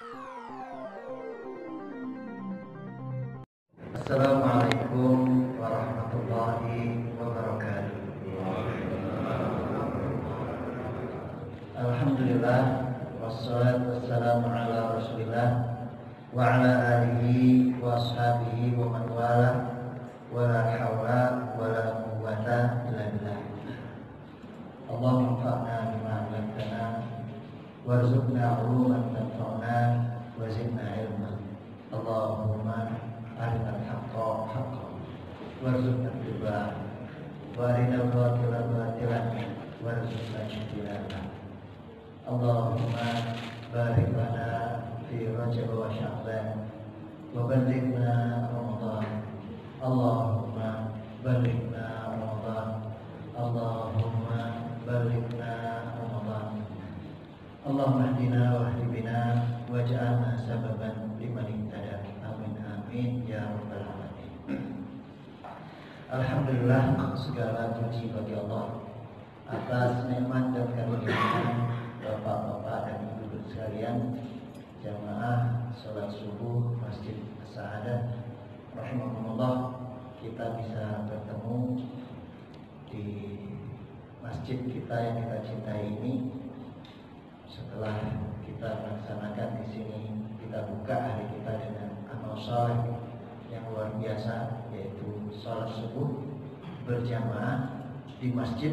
Assalamualaikum warahmatullahi wabarakatuh. Alhamdulillah, wassalatu wassalamu ala rasulillah wa ala alihi wa ashabihi wa man wala, wa la hawla wa la quwwata illa billah. Allahumma anfa'na bima 'allamtana warzuqna 'uluman tanfa'una wa zidna ilma. Allahumma arinal haqqa haqqan warzuqna ittiba'ah wa arinal batila batilan warzuqna ijtinabah. Allahumma barik lana fi Rajab wa Sya'ban wa ballighna Ramadan. Allahumma ballighna Ramadan. Allahumma ballighna Ramadan. Allahumma hdina wa hdi bina waj'alna sababan liman ihtada. Amin ya rabbal alamin. Alhamdulillah, segala puji bagi Allah atas nikmat dan karunia Bapak-bapak dan ibu-ibu sekalian, jamaah salat subuh Masjid As-Sa'adah rahimakumullah. Kita bisa bertemu di masjid kita yang kita cintai ini. Setelah kita melaksanakan di sini, kita buka hari kita dengan amal saleh yang luar biasa, yaitu salat subuh berjamaah di masjid.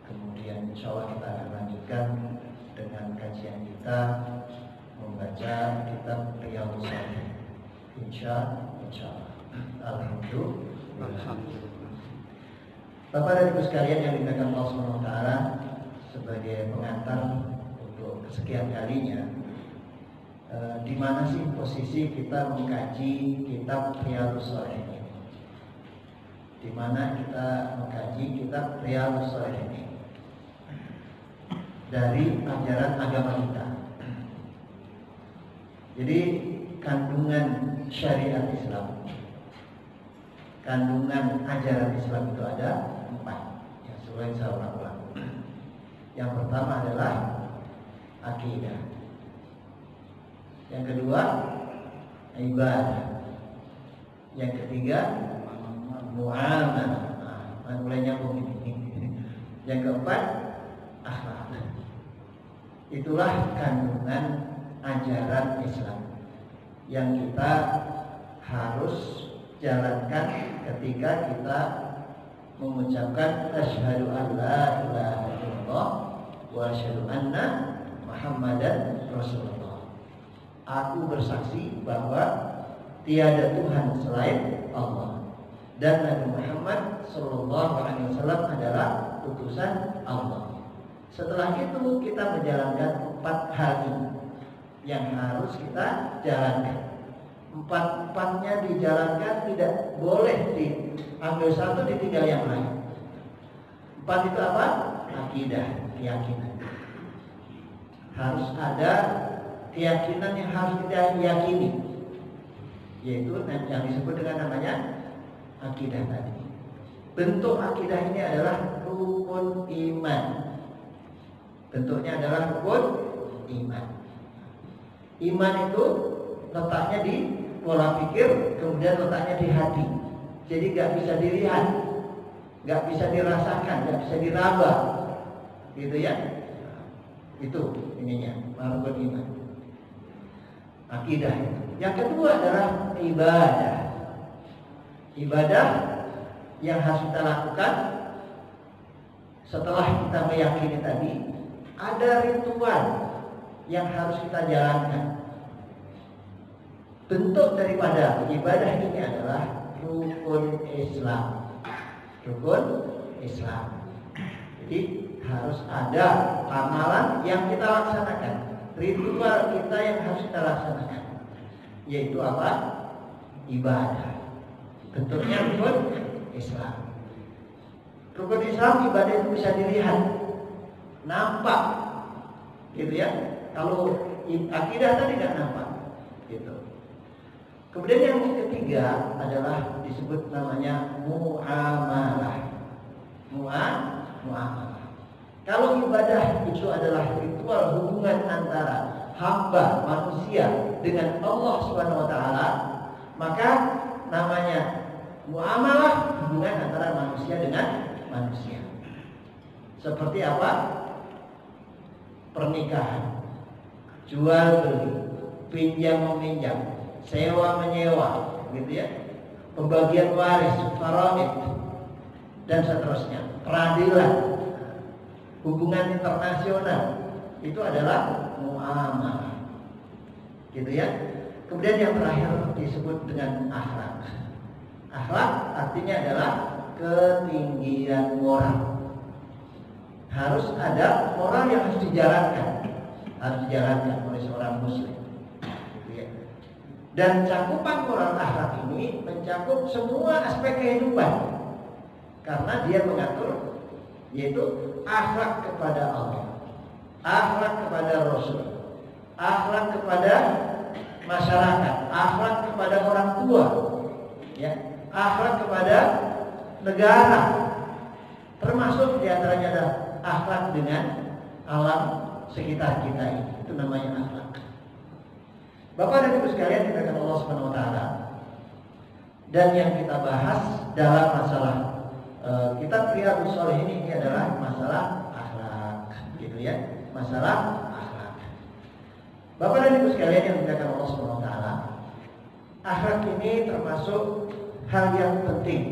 Kemudian insya Allah kita akan lanjutkan dengan kajian kita membaca kitab Riyadhus Shalihin. Insya Allah. Alhamdulillah. Bapak dan Ibu sekalian yang dimuliakan Allah Subhanahu wa taala, sebagai pengantar untuk kesekian kalinya, di mana sih posisi kita mengkaji kitab Riyadhus Shalihin ini? Di mana kita mengkaji kitab Riyadhus Shalihin ini? Dari ajaran agama kita. Jadi kandungan syariat Islam, kandungan ajaran Islam itu ada 4 yang sesuai saya ulang. Yang pertama adalah akidah. Yang kedua ibadah. Yang ketiga muamalah. Mulai nyambung ini. Yang keempat akhlak. Itulah kandungan ajaran Islam yang kita harus jalankan ketika kita mengucapkan asyhadu an la ilaha illallah wa asyhadu anna Muhammadan Rasulullah. Aku bersaksi bahwa tiada Tuhan selain Allah dan Nabi Muhammad sallallahu alaihi wasallam adalah utusan Allah. Setelah itu kita menjalankan 4 hal ini yang harus kita jalankan. 4-4-nya dijalankan, tidak boleh diambil satu ditinggal yang lain. 4 itu apa? Akidah, keyakinan. Harus ada keyakinan yang harus kita yakini, yaitu yang disebut dengan namanya akidah tadi. Bentuk akidah ini adalah rukun iman. Bentuknya adalah rukun iman. Iman itu letaknya di pola pikir, kemudian letaknya di hati. Jadi gak bisa dilihat, gak bisa dirasakan, gak bisa diraba, gitu ya. Itu ininya, rukun iman. Akidah. Yang kedua adalah ibadah. Ibadah yang harus kita lakukan setelah kita meyakini tadi. Ada ritual yang harus kita jalankan. Bentuk daripada ibadah ini adalah rukun Islam. Rukun Islam. Jadi harus ada amalan yang kita laksanakan, ritual kita yang harus kita laksanakan, yaitu apa? Ibadah. Bentuknya rukun Islam. Rukun Islam, ibadah itu bisa dilihat, nampak, gitu ya. Kalau akidah tadi tidak nampak, gitu. Kemudian yang ketiga adalah disebut namanya muamalah. Muamalah. Kalau ibadah itu adalah ritual hubungan antara hamba manusia dengan Allah Subhanahu wa taala, maka namanya muamalah, hubungan antara manusia dengan manusia. Seperti apa? Pernikahan, jual beli, pinjam meminjam, sewa menyewa, gitu ya. Pembagian waris, faraid, dan seterusnya. Peradilan, hubungan internasional, itu adalah muamalah, gitu ya. Kemudian yang terakhir disebut dengan akhlak. Akhlak artinya adalah ketinggian moral. Harus ada moral yang harus dijalankan oleh seorang muslim, gitu ya. Dan cakupan moral akhlak ini mencakup semua aspek kehidupan, karena dia mengatur, yaitu akhlak kepada Allah, akhlak kepada Rasul, akhlak kepada masyarakat, akhlak kepada orang tua, ya, akhlak kepada negara, termasuk diantaranya adalah akhlak dengan alam sekitar kita ini. Itu namanya akhlak. Bapak dan Ibu sekalian dikatakan Allah Subhanahu wa taala. Dan yang kita bahas dalam masalah kitab Riyadhus Shalihin ini adalah masalah akhlak, gitu ya. Masalah akhlak. Bapak dan Ibu sekalian yang dikatakan Allah Subhanahu wa taala, akhlak ini termasuk hal yang penting.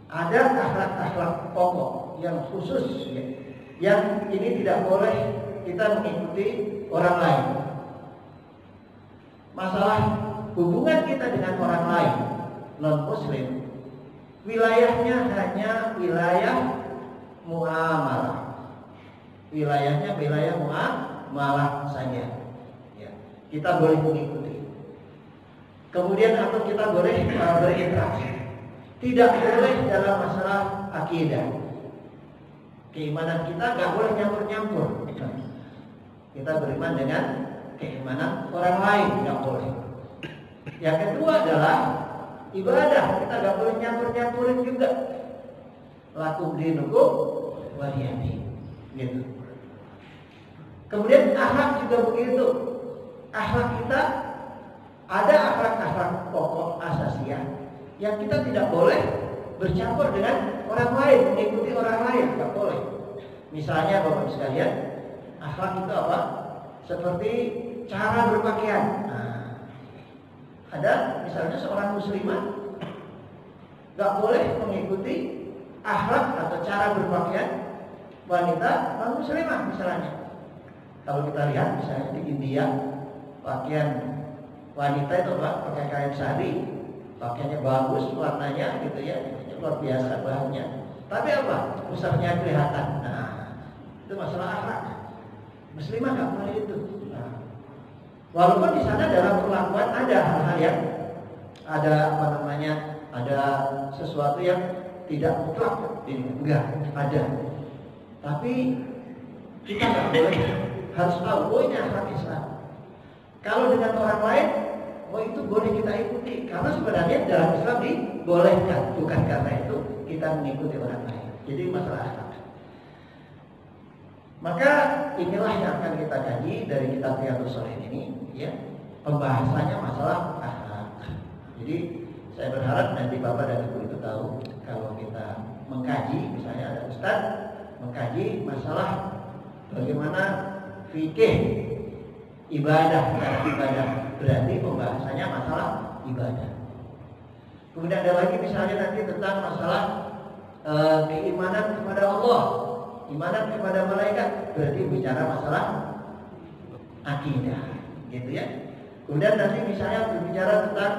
Ada akhlak-akhlak pokok yang khusus, ya, yang ini tidak boleh kita mengikuti orang lain. Masalah hubungan kita dengan orang lain non-muslim, wilayahnya hanya wilayah muamalah. Wilayahnya wilayah muamalah saja, ya. Kita boleh mengikuti. Kemudian atau kita boleh berinteraksi. Tidak boleh dalam masalah akidah. Keimanan kita nggak boleh nyampur-nyampur. Kita beriman dengan keimanan orang lain, nggak boleh. Yang kedua adalah ibadah, kita nggak boleh nyampur-nyampurin juga. Lakum dinukum waliyadin, gitu. Kemudian akhlak juga begitu. Akhlak kita ada akhlak-akhlak pokok asasiah yang kita tidak boleh bercampur dengan orang lain, mengikuti orang lain, nggak boleh. Misalnya Bapak sekalian, akhlak itu apa? Seperti cara berpakaian. Nah, ada misalnya seorang muslimah nggak boleh mengikuti akhlak atau cara berpakaian wanita non muslimah misalnya. Kalau kita lihat misalnya di India, pakaian wanita itu apa? Pakai kain sari, pakaiannya bagus, warnanya gitu ya, luar biasa bahannya. Tapi apa? Pusarnya kelihatan. Nah, itu masalah akhlak. Muslimah nggak boleh itu. Nah, walaupun di sana dalam perlakuan ada hal-hal yang ada apa namanya, ada sesuatu yang tidak mutlak, enggak ada. Tapi kita nggak boleh, harus tahu, oh ini akhlak Islam. Kalau dengan orang lain, oh itu boleh kita ikuti, karena sebenarnya dalam Islam dibolehkan, bukan karena itu kita mengikuti orang lain. Jadi masalah akhlak. Maka inilah yang akan kita kaji dari kitab Riyadhus Shalihin ini, ya, pembahasannya masalah akhlak. Jadi saya berharap nanti Bapak dan Ibu itu tahu kalau kita mengkaji, misalnya ada Ustaz mengkaji masalah bagaimana fikih ibadah, berarti pembahasannya masalah ibadah. Kemudian ada lagi misalnya nanti tentang masalah keimanan kepada Allah, imanan kepada malaikat, berarti bicara masalah akidah, gitu ya. Kemudian nanti misalnya berbicara tentang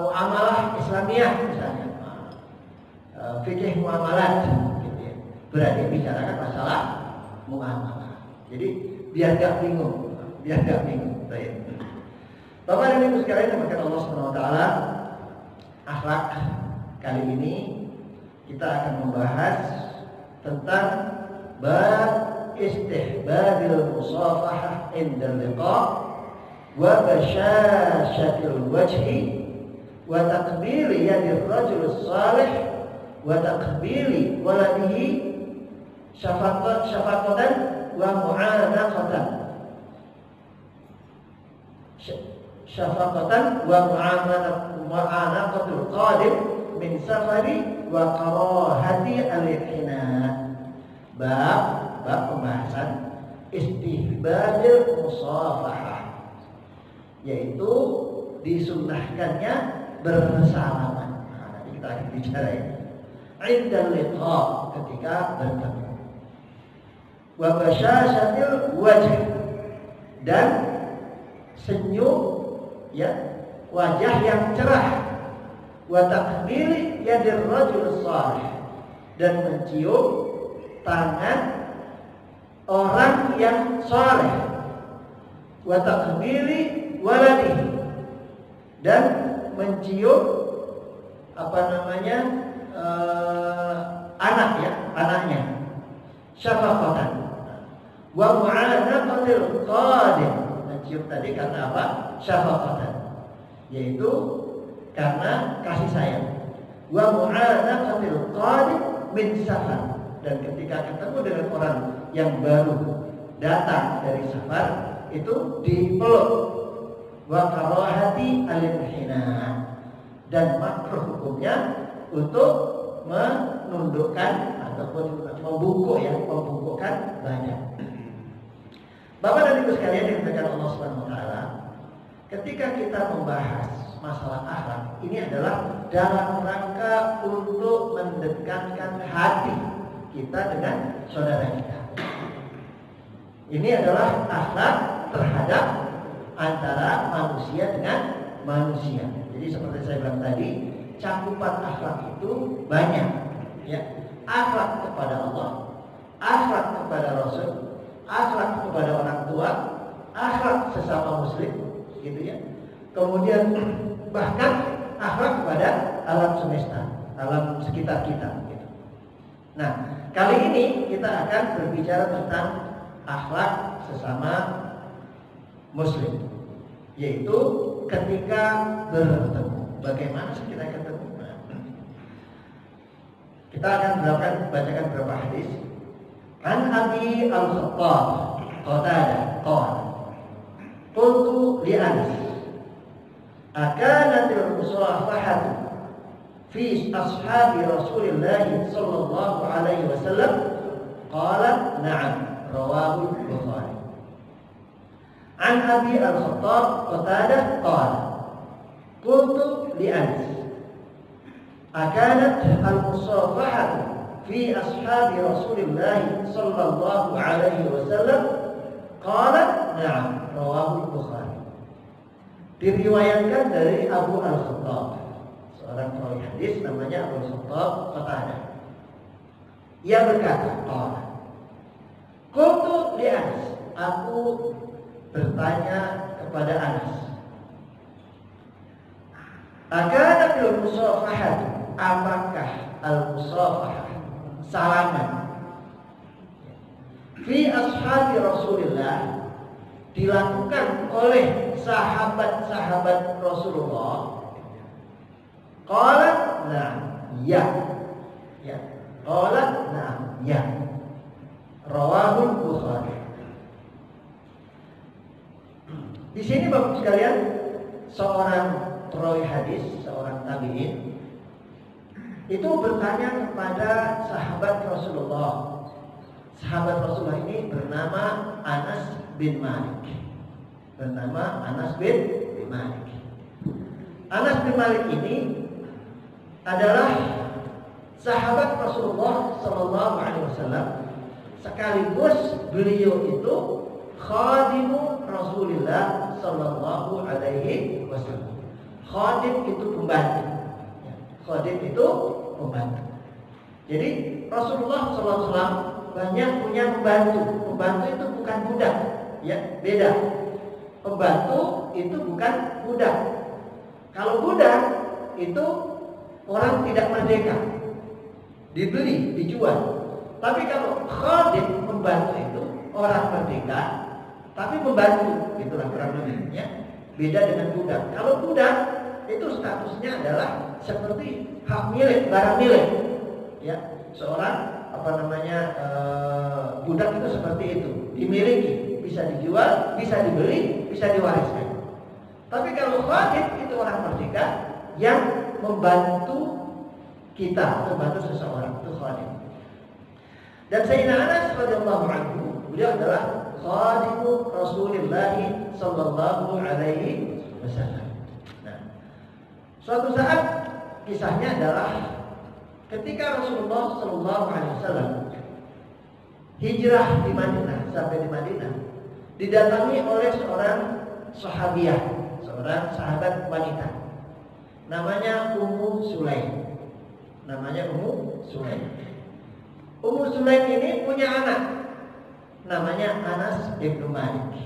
muamalah Islamiyah misalnya, fikih muamalat, gitu ya. Berarti bicarakan masalah muamalah. Jadi biar gak bingung. Baik. Bapak dan Ibu sekalian yang dimuliakan Allah Subhanahu wa taala, akhlak kali ini kita akan membahas tentang bab istihbabil musafahah indal liqa wa bashashatil wajhi wa taqbili yadir rajul salih wa taqbili waladihi syafaqatan wa mu'anaqatan syafaqatan wa mu'anaqatul qadim min safari wa karahati al-ihna. Bab pembahasan istihbabil musafahah, yaitu disunnahkannya bersalaman. Nah, nanti kita akan bicara ini. Indal liqa, ketika bertemu. Wa basyashatil wajh, dan senyum, ya, wajah yang cerah. Wa taqbili yadir rajul salih, dan mencium tangan orang yang saleh. Wa taqbili waladihi, dan mencium anaknya, syafaqatan. Wa mu'anaqatil qadim, mencium tadi karena apa? Syafaqatan, yaitu karena kasih sayang. Wa mu'anaqatil qadim min safar, dan ketika ketemu dengan orang yang baru datang dari safar itu dipeluk. Wa karahati al-inhina, dan makruh hukumnya untuk menundukkan ataupun membungkukkan badan. Bapak dan Ibu sekalian yang dimuliakan Allah Subhanahu wa taala, ketika kita membahas masalah akhlak, ini adalah dalam rangka untuk mendekatkan hati kita dengan saudara kita. Ini adalah akhlak terhadap antara manusia dengan manusia. Jadi seperti saya bilang tadi, cakupan akhlak itu banyak, ya. Akhlak kepada Allah, akhlak kepada Rasul, akhlak kepada orang tua, akhlak sesama muslim, gitu ya. Kemudian bahkan akhlak kepada alam semesta, alam sekitar kita, gitu. Nah, kali ini kita akan berbicara tentang akhlak sesama muslim, yaitu ketika bertemu. Bagaimana sih kita ketemu? Kita akan bacakan beberapa hadis. An Abi Al-Khattab Qatadah qala qultu li Anas akanatil musafahatu fi ashabi Rasulillah sallallahu alaihi wasallam? Qala na'am, rawahu Bukhari. An Abi Al-Khattab Qatadah qala qultu li Anas akanat al-musafahatu fi ashabi Rasulillah sallallahu alaihi wasallam? Qala na'am, rawahu Bukhari. Diriwayatkan dari Abu Al-Khattab, seorang perawi hadis namanya Abu Al-Khattab Qatadah. Ia berkata, qala qultu li Anas, aku bertanya kepada Anas, akanatil musafahatu, apakah al-musafahah, salaman, fi ashabi Rasulillah, dilakukan oleh sahabat-sahabat Rasulullah? Qala na'am, ya. Qala na'am, ya. Rawahu Bukhari. Di sini Bapak sekalian, seorang perawi hadis, seorang tabi'in, itu bertanya kepada sahabat Rasulullah. Sahabat Rasulullah ini bernama Anas bin Malik. Anas bin Malik ini adalah sahabat Rasulullah sallallahu alaihi wasallam, sekaligus beliau itu khadimu Rasulullah sallallahu alaihi wasallam. Khadim itu pembantu. Jadi Rasulullah SAW banyak punya pembantu. Pembantu itu bukan budak, ya, beda. Pembantu itu bukan budak. Kalau budak itu orang tidak merdeka, dibeli, dijual. Tapi kalau khadim, pembantu itu orang merdeka, tapi pembantu, itulah kurang lebihnya. Beda dengan budak. Kalau budak itu statusnya adalah seperti hak milik, barang milik, ya. Seorang budak itu seperti itu, dimiliki, bisa bisa dijual, bisa dibeli, bisa diwariskan. Tapi kalau khadim itu orang merdeka yang membantu kita, membantu seseorang, itu khadim. Dan Sayyidina Anas radhiyallahu anhu, beliau adalah khadimu Rasulullah sallallahu alaihi wasallam. Nah, suatu saat kisahnya adalah ketika Rasulullah sallallahu alaihi wasallam hijrah di Madinah, sampai di Madinah, didatangi oleh seorang sahabiah, seorang sahabat wanita. Namanya Ummu Sulaim. Namanya Ummu Sulaim. Ummu Sulaim ini punya anak. Namanya Anas bin Malik.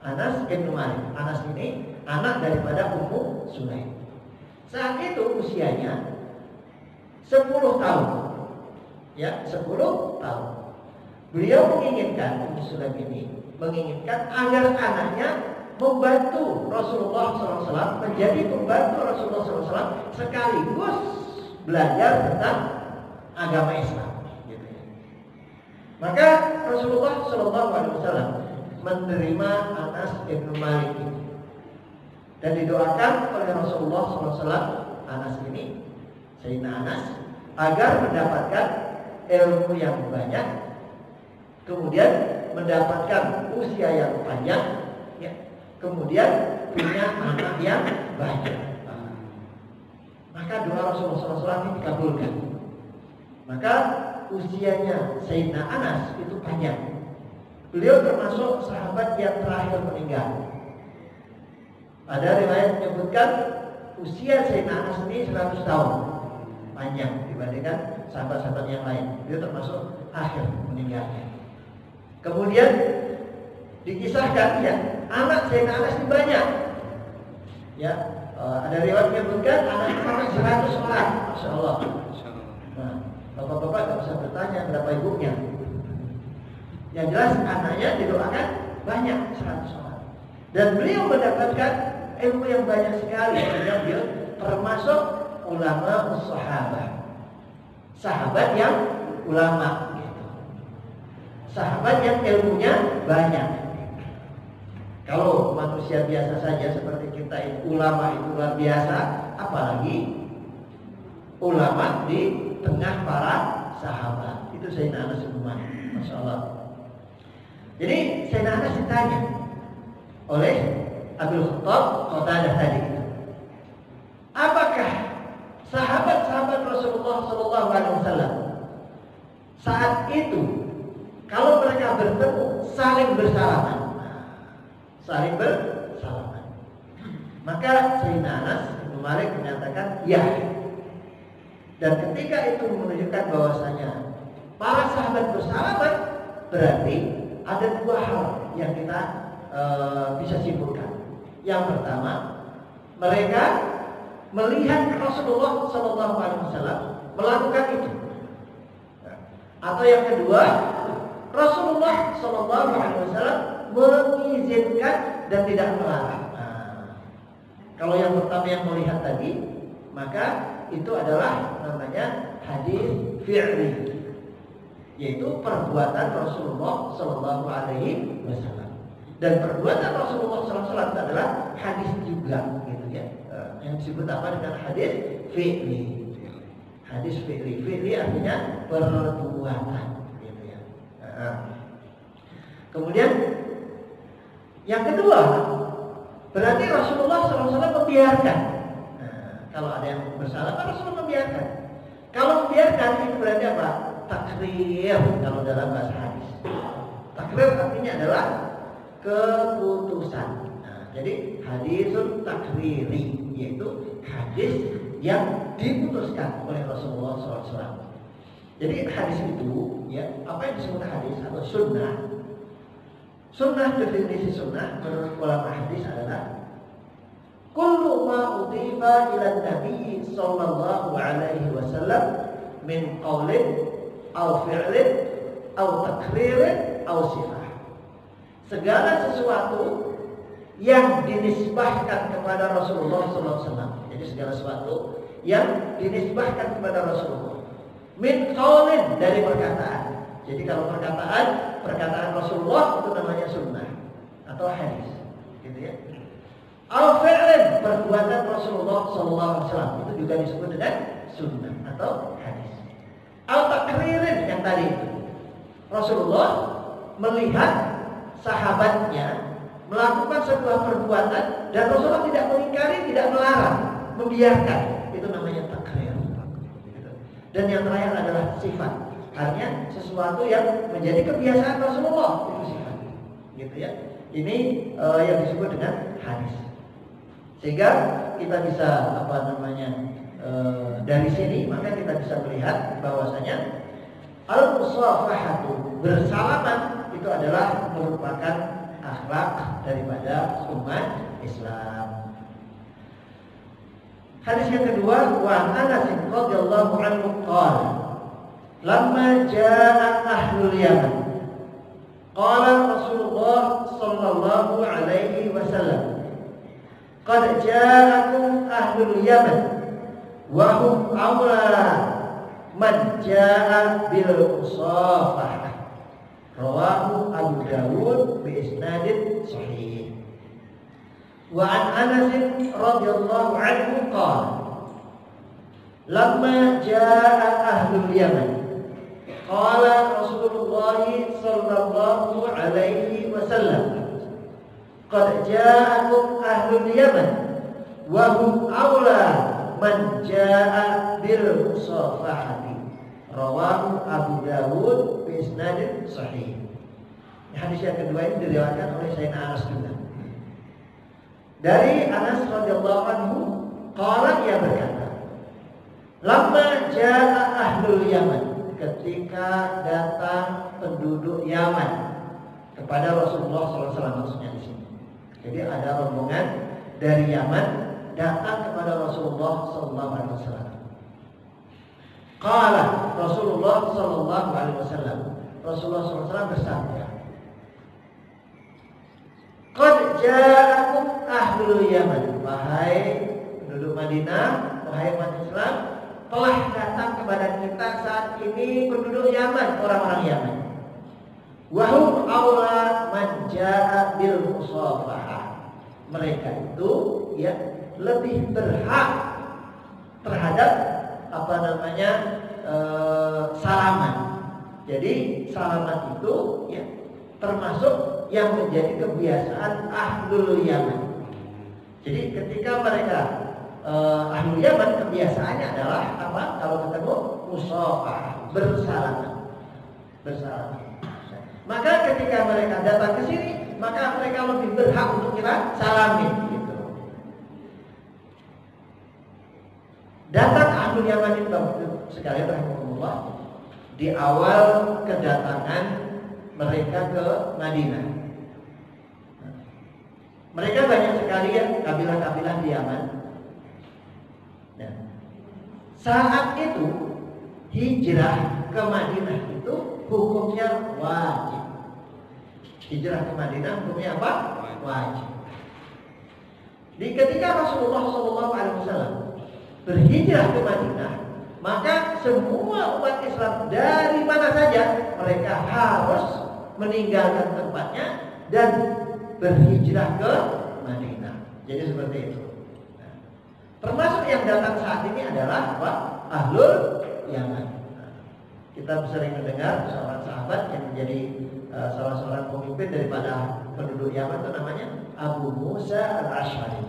Anas bin Malik. Anas ini anak daripada Ummu Sulaim. Saat itu usianya 10 tahun. Ya, 10 tahun. Beliau menginginkan, Ummu Sulaim ini menginginkan agar anaknya membantu Rasulullah SAW, menjadi pembantu Rasulullah SAW, sekaligus belajar tentang agama Islam. Gitu ya. Maka Rasulullah SAW menerima Anas bin Malik ini dan didoakan oleh Rasulullah SAW Anas ini, Sayyidina Anas, agar mendapatkan ilmu yang banyak, kemudian mendapatkan usia yang panjang, ya, kemudian punya anak yang banyak. Maka doa Rasulullah SAW ini dikabulkan. Maka usianya Sayyidina Anas itu panjang. Beliau termasuk sahabat yang terakhir meninggal. Ada riwayat menyebutkan usia Sayyidina Anas ini 100 tahun, panjang dibandingkan sahabat-sahabat yang lain. Beliau termasuk akhir meninggalnya. Kemudian dikisahkan, ya, anak Sayyidina Anas ini banyak. Ya, ada riwayat menyebutkan anak sampai 100 orang. Masya Allah. Nah, bapak-bapak gak usah bertanya berapa ibunya. Yang jelas anaknya didoakan banyak, 100 orang. Dan beliau mendapatkan ilmu yang banyak sekali. Beliau termasuk ulama sahabat. Sahabat yang ulama. Sahabat yang ilmunya banyak. Kalau manusia biasa saja seperti kita ini, ulama itu luar biasa, apalagi ulama di tengah para sahabat. Itu Sayyidina Anas bin Malik, Masya Allah. Jadi Sayyidina Anas ditanya oleh Abdul Khattab Qatadah tadi, apakah sahabat-sahabat Rasulullah SAW saat itu kalau mereka bertemu saling bersalaman, maka Sayyidina Anas bin Malik menyatakan ya. Dan ketika itu menunjukkan bahwasanya para sahabat bersalaman, berarti ada dua hal yang kita bisa simpulkan. Yang pertama, mereka melihat Rasulullah SAW melakukan itu. Atau yang kedua, Rasulullah SAW mengizinkan dan tidak melarang. Kalau yang pertama yang melihat tadi, maka itu adalah namanya hadis fi'li, yaitu perbuatan Rasulullah SAW. Dan perbuatan Rasulullah SAW adalah hadis juga, gitu ya. Yang disebut apa dengan hadis fi'li? Hadis fi'li, fi'li artinya perbuatan. Kemudian yang kedua, berarti Rasulullah SAW membiarkan. Kalau ada yang bersalah, Rasulullah membiarkan. Kalau membiarkan itu berarti apa? Takrir kalau dalam bahasa hadis. Takrir artinya adalah keputusan. Jadi hadisun takriri, yaitu hadis yang diputuskan oleh Rasulullah SAW. Jadi hadis itu, ya, apa yang disebut hadis atau sunnah? Sunnah, definisi sunnah menurut ulama hadis adalah kullu ma udhifa ila Nabi sallallahu alaihi wasallam min qaulin aw fi'lin aw takririn aw sifah. Segala sesuatu yang dinisbahkan kepada Rasulullah SAW. Jadi segala sesuatu yang dinisbahkan kepada Rasulullah. Min qaulin, dari perkataan. Jadi kalau perkataan Rasulullah itu namanya sunnah. atau hadis, gitu ya. Al-fi'lan, perbuatan Rasulullah SAW, itu juga disebut dengan sunnah atau hadis. Al-takririn, yang tadi itu Rasulullah melihat sahabatnya melakukan sebuah perbuatan dan Rasulullah tidak mengingkari, tidak melarang, membiarkan, itu namanya takrir. Dan yang terakhir adalah sifat, artinya sesuatu yang menjadi kebiasaan Rasulullah, itu sifat, gitu ya. Ini yang disebut dengan hadis. Sehingga kita bisa dari sini maka kita bisa melihat bahwasanya al-musafahatu, bersalaman, itu adalah merupakan akhlak daripada umat Islam. Hadis yang kedua, wa Anas radhiyallahu anhu qala lamma jaa ahlul Yaman qala Rasulullah sallallahu alaihi wasallam qad ja'akum ahlul Yaman wa hum awla man jaa bil musafahah. Rawahu Abu Dawud bi isnadin sahih. Wa an Anas radhiyallahu anhu qala lamma jaa ahlul Yaman qala Rasulullah sallallahu alaihi wasallam qad ja'akum ahlul Yaman wa hum awla man jaa bil musafahati. Rawahu Abu Dawud bi isnadin sahih. Hadis yang kedua ini diriwayatkan oleh Sayyidina Anas juga. Dari Anas radhiyallahu anhu, qala, ia berkata, lamma jaa ahlul Yaman, ketika datang penduduk Yaman kepada Rasulullah SAW, maksudnya di sini. Jadi ada rombongan dari Yaman datang kepada Rasulullah SAW. Qala Rasulullah sallallahu alaihi wasallam, Rasulullah SAW bersabda, qad ja'akum ahlul Yaman, wahai penduduk Madinah, wahai umat Islam, telah datang kepada kita saat ini penduduk Yaman, orang-orang Yaman. Wa hum awla man ja'a bil musafahah. Mereka itu ya lebih berhak terhadap salaman. Jadi salaman itu ya termasuk yang menjadi kebiasaan ahlul Yaman. Jadi ketika mereka ahlul Yaman, kebiasaannya adalah apa? Kalau ketemu musafahah, bersalaman. Maka ketika mereka datang ke sini, maka mereka lebih berhak untuk kita salami. Datang ahlul Yaman itu sekalian rahimahullah di awal kedatangan mereka ke Madinah. Mereka banyak sekali ya kabilah-kabilah di Yaman. Nah, saat itu hijrah ke Madinah itu hukumnya wajib. Hijrah ke Madinah hukumnya apa? Wajib. Di ketika Rasulullah SAW berhijrah ke Madinah, maka semua umat Islam dari mana saja mereka harus meninggalkan tempatnya dan berhijrah ke Madinah. Jadi seperti itu. Nah, termasuk yang datang saat ini adalah apa? Ahlul Yaman. Nah, kita sering mendengar seorang sahabat yang menjadi salah seorang pemimpin daripada penduduk Yaman, itu namanya Abu Musa al-Ash'ari.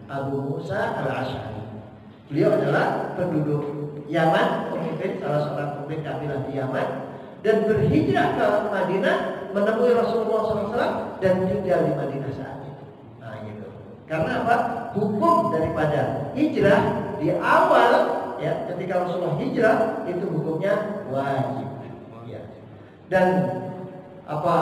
Abu Musa al-Ash'ari. Beliau adalah penduduk Yaman, pemimpin, salah seorang pemimpin kabilah di Yaman, dan berhijrah ke Madinah menemui Rasulullah SAW dan tinggal di Madinah saat itu. Nah, gitu. Karena apa? Hukum daripada hijrah di awal, ya, ketika Rasulullah hijrah itu hukumnya wajib. Ya. Dan apa?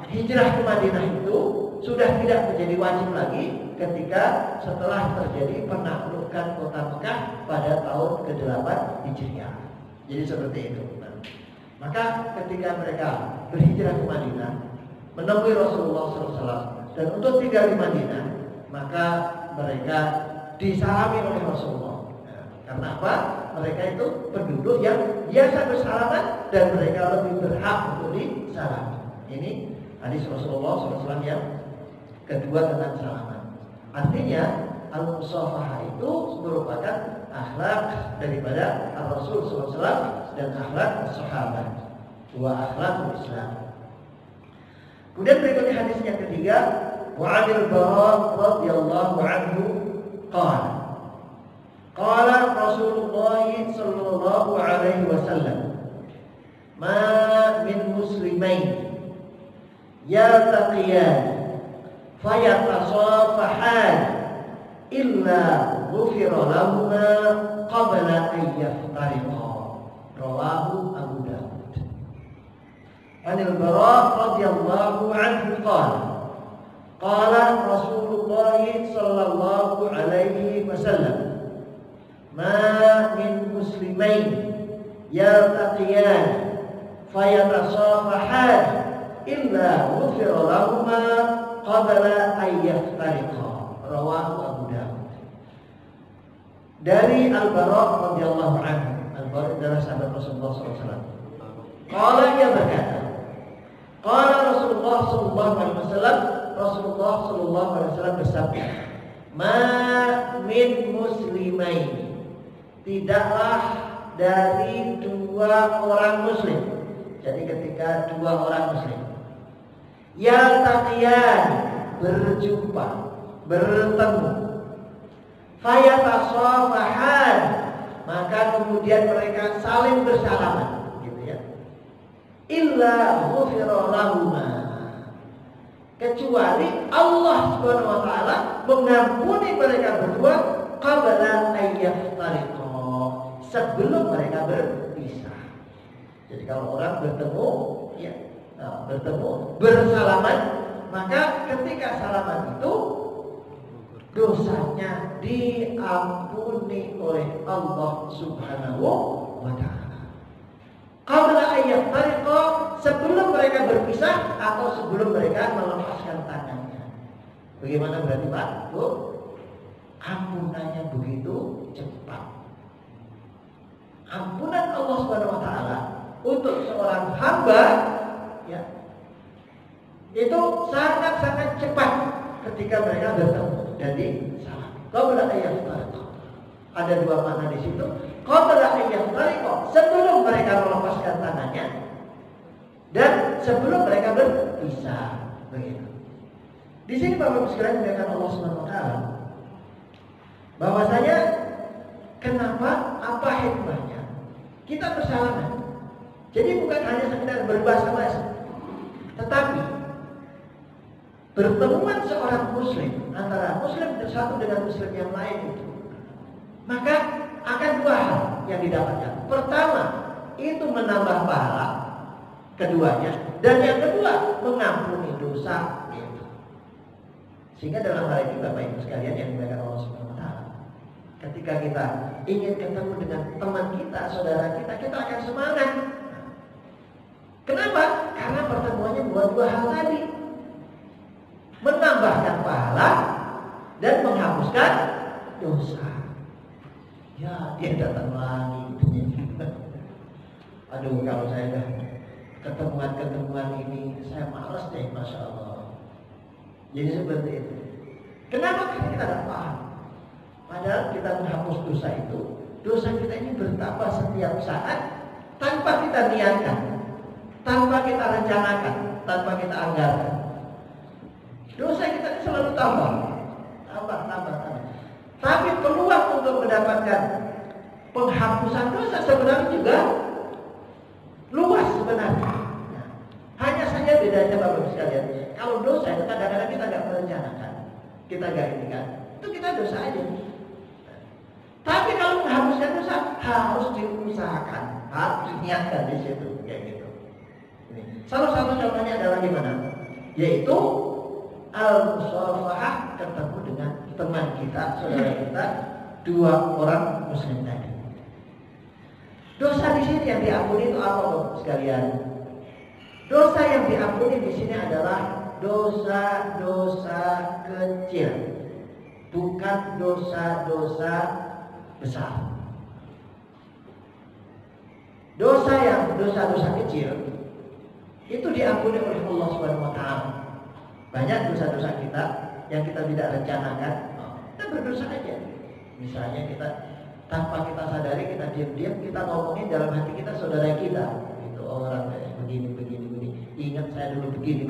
Hijrah ke Madinah itu sudah tidak menjadi wajib lagi ketika setelah terjadi penaklukan kota Mekah pada tahun ke-8 Hijriah. Jadi seperti itu. Nah, maka ketika mereka berhijrah ke Madinah, menemui Rasulullah SAW dan untuk tinggal di Madinah, maka mereka disalami oleh Rasulullah. Nah, karena apa? Mereka itu penduduk yang biasa bersalaman dan mereka lebih berhak untuk disalami. Ini hadis Rasulullah SAW yang kedua tentang salaman. Artinya al-musafahah itu merupakan akhlak daripada Rasul SAW dan akhlak sahabat. Dua akhlak Islam. Kemudian berikutnya hadis yang ketiga, wa 'anil Bara' radhiyallahu anhu qala qala Rasulullah sallallahu alaihi wasallam ma min muslimain yaltaqiyan fayatasafahan illa ghufira lahuma qabla an yaftariqa. Rawahu Abu Dawud. Anil Bara' radhiyallahu anhu qala qala Rasulullah sallallahu alaihi wasallam ma min muslimain yaltaqiyan fayatasafahan illa ghufira lahuma qabla an yaftariqa. Rawahu Abu Dawud. Dari Al-Bara' radhiyallahu anhu. Al-Bara' adalah sahabat Rasulullah SAW. Qala, ia berkata, qala Rasulullah sallallahu alaihi wasallam, Rasulullah sallallahu alaihi wasallam bersabda, ma min muslimain, tidaklah dari dua orang muslim. Jadi ketika dua orang muslim yaltaqiyan, berjumpa, bertemu, fayatasafahan, maka kemudian mereka saling bersalaman, gitu ya. Illa ghufira lahuma, kecuali Allah Subhanahu wa taala mengampuni mereka berdua qabla an yaftariqa, sebelum mereka berpisah. Jadi kalau orang bertemu, ya, bertemu, bersalaman, maka ketika salaman itu dosanya diampuni oleh Allah Subhanahu wa taala. Qabla an yaftariqa, sebelum mereka berpisah atau sebelum mereka melepaskan tangannya. Bagaimana berarti Pak? Tuh, ampunannya begitu cepat. Ampunan Allah Subhanahu wa taala untuk seorang hamba, ya, itu sangat-sangat cepat ketika mereka bertemu. Jadi salah. Qabla an yaftariqa. Ada dua makna di situ. Qabla an yaftariqa, sebelum mereka melepaskan tangannya, dan sebelum mereka berpisah. Begitu. Di sini Bapak Ibu sekalian dimuliakan Allah Subhanahu wa taala, bahwasanya kenapa, apa hikmahnya kita bersalaman. Jadi bukan hanya sekedar berbahasa-bahasa, tetapi pertemuan seorang muslim antara muslim satu dengan muslim yang lain itu, maka akan dua hal yang didapatkan. Pertama, itu menambah pahala keduanya, dan yang kedua mengampuni dosa. Sehingga dalam hal ini Bapak Ibu sekalian yang dimuliakan Allah Subhanahu wa taala, ketika kita ingin ketemu dengan teman kita, saudara kita, kita akan semangat. Kenapa? Karena pertemuannya buat dua hal tadi, menambahkan pahala dan menghapuskan dosa. Ya, dia datang lagi. Aduh, kalau saya dah ketemuan ini, saya malas deh, Masya Allah. Jadi seperti itu. Kenapa? Karena kita tidak paham. Padahal kita menghapus dosa itu, dosa kita ini bertambah setiap saat tanpa kita niatkan, tanpa kita rencanakan, tanpa kita anggarkan. Dosa kita ini selalu tambah. Tapi peluang untuk mendapatkan penghapusan dosa sebenarnya juga luas sebenarnya. Nah, hanya saja bedanya Bapak Ibu sekalian, kalau dosa itu kadang-kadang kita nggak merencanakan, kita nggak inginkan, itu kita dosa aja. Tapi kalau menghapuskan dosa harus diusahakan, harus diniatkan di situ, kayak gitu. Salah satu contohnya adalah gimana? Yaitu al-musafahah, ketemu dengan teman kita, saudara kita, dua orang muslim tadi. Dosa di sini yang diampuni itu apa, Bapak sekalian? Dosa yang diampuni di sini adalah dosa-dosa kecil, bukan dosa-dosa besar. Dosa-dosa kecil itu diampuni oleh Allah Subhanahu wa taala. Banyak dosa-dosa kita yang kita tidak rencanakan, kita berdosa aja. Misalnya kita tanpa kita sadari, kita diam-diam kita ngomongin dalam hati kita saudara kita, itu orang kayak begini. Ingat saya dulu begini.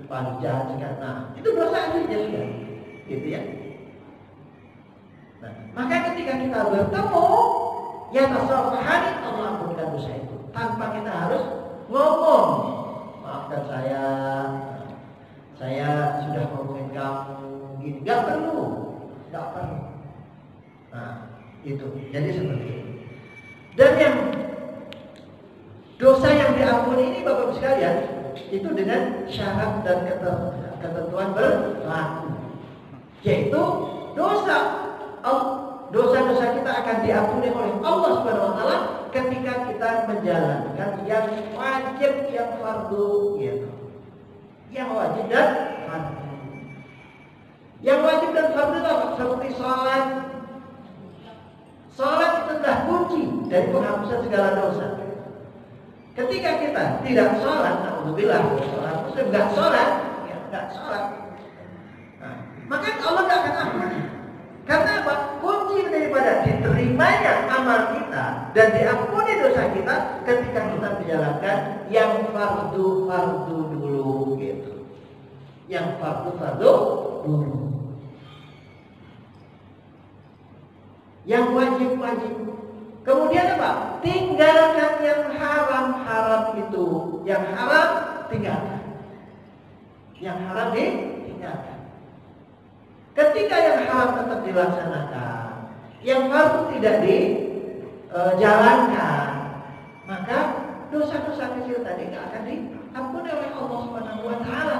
Waduh, jahat sekali. Nah, itu dosa aja dia sudah, gitu ya. Nah, maka ketika kita bertemu, ya tasawwuhani Allah ampunkan dosa itu, tanpa kita harus ngomong. Maafkan saya sudah ngomongin kamu gini. Gak perlu. Nah, itu. Jadi seperti itu. Dan yang dosa yang diampuni ini Bapak Ibu sekalian, itu dengan syarat dan ketentuan berlaku. Yaitu dosa-dosa kita akan diampuni oleh Allah Subhanahu wa taala ketika kita menjalankan yang wajib, yang fardu, gitu. Yang wajib dan fardu. Yang wajib dan fardu itu apa? Seperti sholat. Sholat itu adalah kunci dari penghapusan segala dosa. Ketika kita tidak sholat, alhamdulillah, sholat Muslim nggak sholat, nah, maka Allah nggak akan ampuni. Karena apa? Kunci daripada diterimanya amal kita dan diampuni dosa kita ketika kita menjalankan yang fardu dulu, gitu. Yang fardu dulu. Yang wajib. Kemudian apa? Tinggalkan yang haram itu. Yang haram tinggalkan. Yang haram ditinggalkan. Ketika yang haram tetap dilaksanakan, yang fardu tidak dijalankan, maka dosa-dosa kecil tadi tidak akan diampuni oleh Allah Subhanahu wa taala.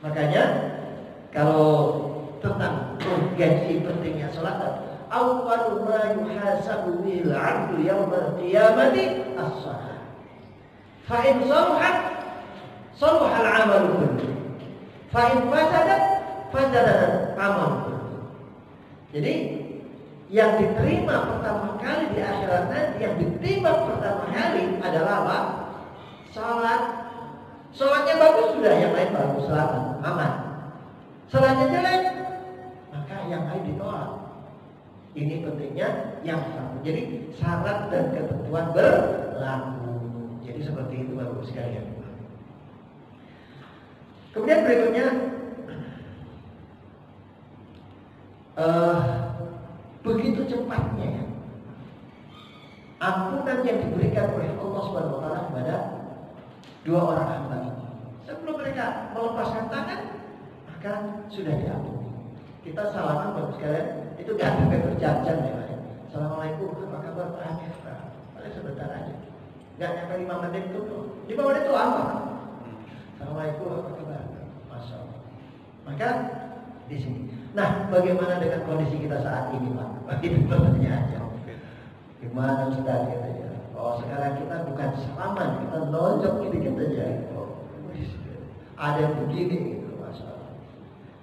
Makanya kalau tentang urgensi pentingnya salat, awwalu ma yuhasabu bil 'abdu yaumil qiyamati as-shalah. Fa in salahat salaha al-'amalu kullu. Fa in fasadat fasada al-'amalu kullu. Jadi yang diterima pertama kali di akhirat nanti, yang diterima pertama kali adalah apa? Salat. Salatnya bagus sudah, yang lain bagus, selamat, aman. Salatnya jelek, maka yang lain ditolak. Ini pentingnya yang sama. Jadi syarat dan ketentuan berlaku. Jadi seperti itu Bapak Ibu sekalian. Kemudian berikutnya, begitu cepatnya ampunan yang diberikan oleh Allah Subhanahu wa taala kepada dua orang hamba ini. Sebelum mereka melepaskan tangan, maka sudah diampuni. Kita salaman Bapak sekalian, itu gak sampai berjam-jam ya Pak. Assalamualaikum, apa kabar Pak Amir? Paling sebentar aja. Gak nyampe 5 menit itu. 5 menit itu apa? Assalamualaikum, apa kabar? Masya Allah. Maka di sini. Nah, bagaimana dengan kondisi kita saat ini Pak? Itu pertanyaan aja. Gimana Ustaz katanya? Oh, sekarang kita bukan salaman, kita nonjok dikit aja. Ada yang begini gitu, Masya Allah.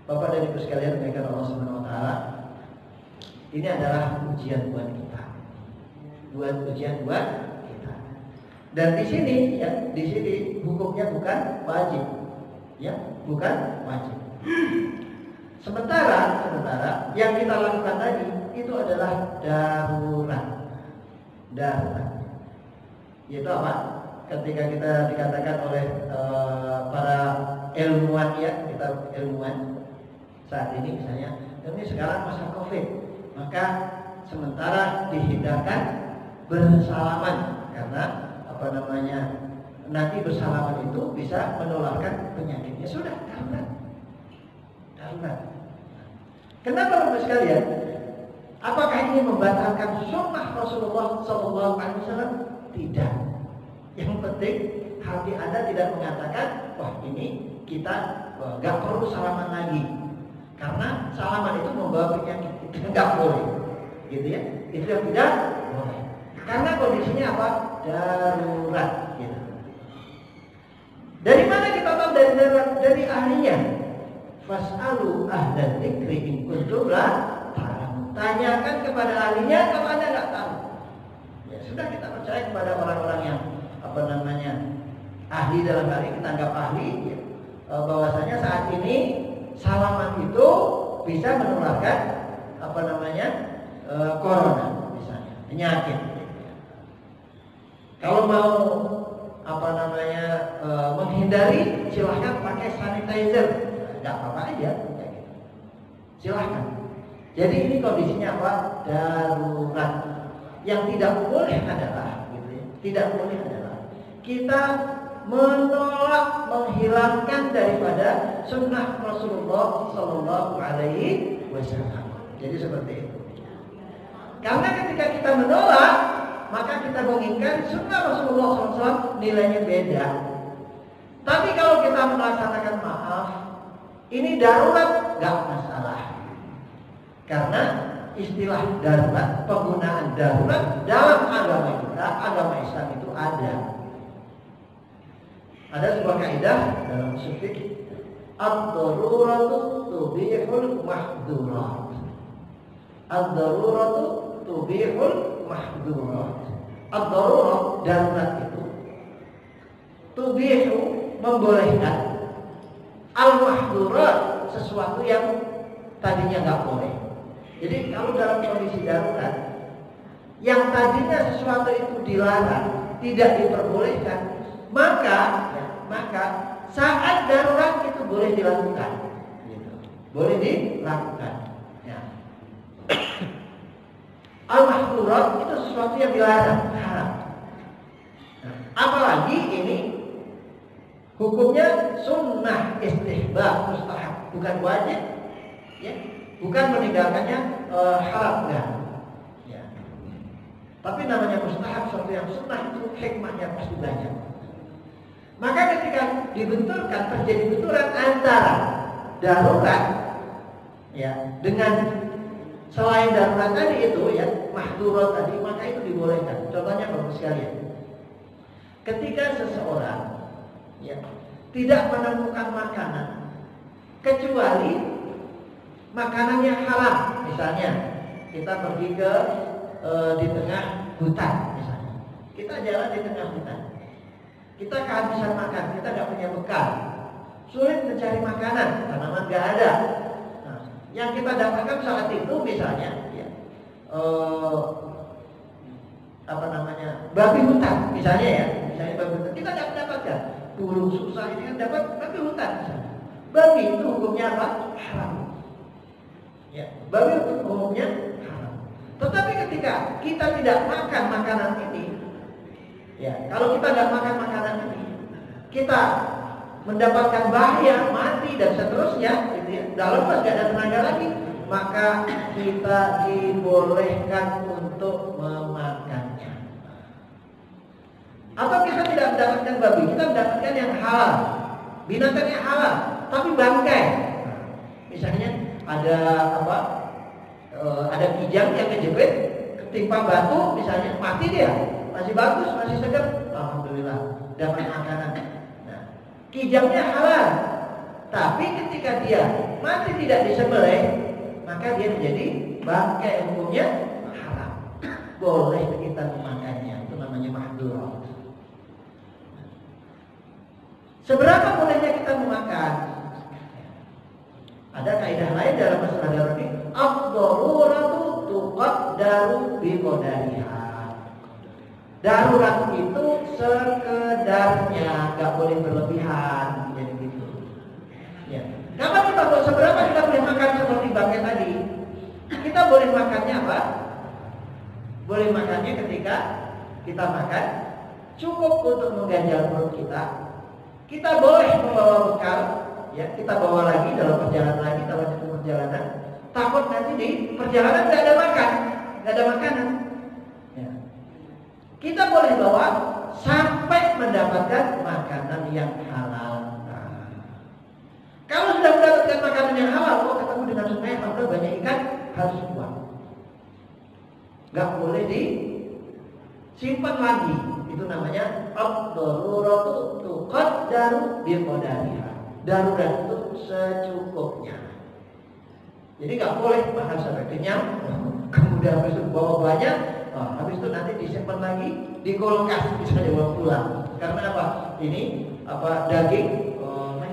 Bapak dan Ibu sekalian, demikian Allah Subhanahu wa taala. Ini adalah ujian buat kita. Ujian buat kita. Dan di sini ya, di sini hukumnya bukan wajib. Ya, bukan wajib. Sementara yang kita lakukan tadi itu adalah darurat. Yaitu apa? Ketika kita dikatakan oleh para ilmuwan ya, kita ilmuwan saat ini misalnya, ini sekarang masa Covid, maka sementara dihindarkan bersalaman karena nanti bersalaman itu bisa menularkan penyakitnya. Sudah darurat. Kenapa Bapak sekalian? Apakah ini membatalkan sunnah Rasulullah SAW? Tidak. Yang penting hati Anda tidak mengatakan, wah ini kita nggak perlu salaman lagi, karena salaman itu membawa penyakit. Itu nggak boleh, gitu ya. Itu yang tidak boleh. Karena kondisinya apa? Darurat. Gitu. Dari mana kita tahu dari darurat? Dari ahlinya. Fas'alu ahlan dzikri in kuntum la ta'lamun. Tanyakan kepada ahlinya kalau Anda nggak tahu. Ya sudah, kita percaya kepada orang-orang yang ahli dalam hal ini, kita anggap ahli ya. bahwasanya saat ini salaman itu bisa menularkan corona misalnya, penyakit. Kalau mau menghindari, silahkan pakai sanitizer, nggak apa-apa aja, silahkan. Jadi ini kondisinya apa? Darurat. Yang tidak boleh adalah, tidak boleh adalah kita menolak, menghilangkan daripada sunnah Rasulullah Sallallahu Alaihi Wasallam. Jadi seperti itu. Karena ketika kita menolak, maka kita menginginkan sunnah Rasulullah SAW nilainya beda. Tapi kalau kita melaksanakan maaf, ini darurat, nggak masalah. Karena istilah darurat, penggunaan darurat dalam agama kita, agama Islam itu ada. Ada sebuah kaidah dalam fikih, ad-daruratu tubihul mahdurat. Ad-daruratu tubihul mahdurat. Ad-darurat, darurat itu tubihu, membolehkan, al-mahdurat, sesuatu yang tadinya nggak boleh. Jadi kalau dalam kondisi darurat, yang tadinya sesuatu itu dilarang, tidak diperbolehkan, maka saat darurat itu boleh dilakukan, boleh dilakukan. Ya. Al-mahdurat itu sesuatu yang dilarang, haram. Nah, apalagi ini hukumnya sunnah, istihbab, mustahab, bukan wajib, ya, bukan meninggalkannya haram, enggak. Ya. Tapi namanya mustahab, sesuatu yang sunnah itu hikmahnya pasti banyak. Maka ketika dibenturkan, terjadi benturan antara darurat, ya, dengan selain darurat tadi itu, ya, mahdurat tadi, maka itu dibolehkan. Contohnya bagus sekalian. Ketika seseorang, ya, tidak menemukan makanan kecuali makanannya halal, misalnya kita pergi ke di tengah hutan, misalnya kita jalan di tengah hutan, kita kehabisan makan, kita nggak punya bekal, sulit mencari makanan, tanaman nggak ada. Nah, yang kita dapatkan saat itu misalnya, ya, babi hutan, misalnya, ya, misalnya babi hutan, kita nggak mendapatkan. Dulu susah ini kan dapat babi hutan, misalnya. Babi itu hukumnya apa? Haram. Ya, babi hukumnya haram. Tetapi ketika kita tidak makan makanan ini, ya, kalau kita tidak makan makanan ini, kita mendapatkan bahaya, mati dan seterusnya, gitu ya. Dalam pas gak ada tenaga lagi, maka kita dibolehkan untuk memakannya. Atau kita tidak mendapatkan babi, kita mendapatkan yang halal, binatang yang halal, tapi bangkai. Misalnya ada ada kijang yang kejepit, ketimpa batu, misalnya mati dia, masih bagus, masih segar, alhamdulillah dapat makanan. Nah, kijangnya halal, tapi ketika dia mati tidak disembelih, maka dia menjadi bangkai, hukumnya haram. Boleh kita memakannya, itu namanya mahdurat. Seberapa bolehnya kita memakan? Ada kaidah lain dalam masalah darurat ini, ad-daruratu tuqaddaru biqadariha. Darurat itu sekedarnya, nggak boleh berlebihan, jadi gitu. Ya. Kapan kita boleh, seberapa kita boleh makan seperti bangkai tadi? Kita boleh makannya apa? Boleh makannya ketika kita makan cukup untuk mengganjal perut kita. Kita boleh membawa bekal, ya, kita bawa lagi dalam perjalanan lagi, dalam perjalanan. Takut nanti di perjalanan nggak ada makan, nggak ada makanan. Ya. Kita boleh bawa sampai mendapatkan makanan yang halal. Nah, kalau sudah mendapatkan makanan yang halal, kok ketemu dengan sungai, maka banyak ikan, harus buang. Nggak boleh disimpan lagi. Itu namanya ad-daruratu tuqaddaru biqadariha. Darurat itu secukupnya. Jadi nggak boleh makan sampai kenyang, kemudian habis itu bawa banyak, habis itu nanti disimpan lagi di kulkas, bisa dibawa pulang. Karena apa? Ini daging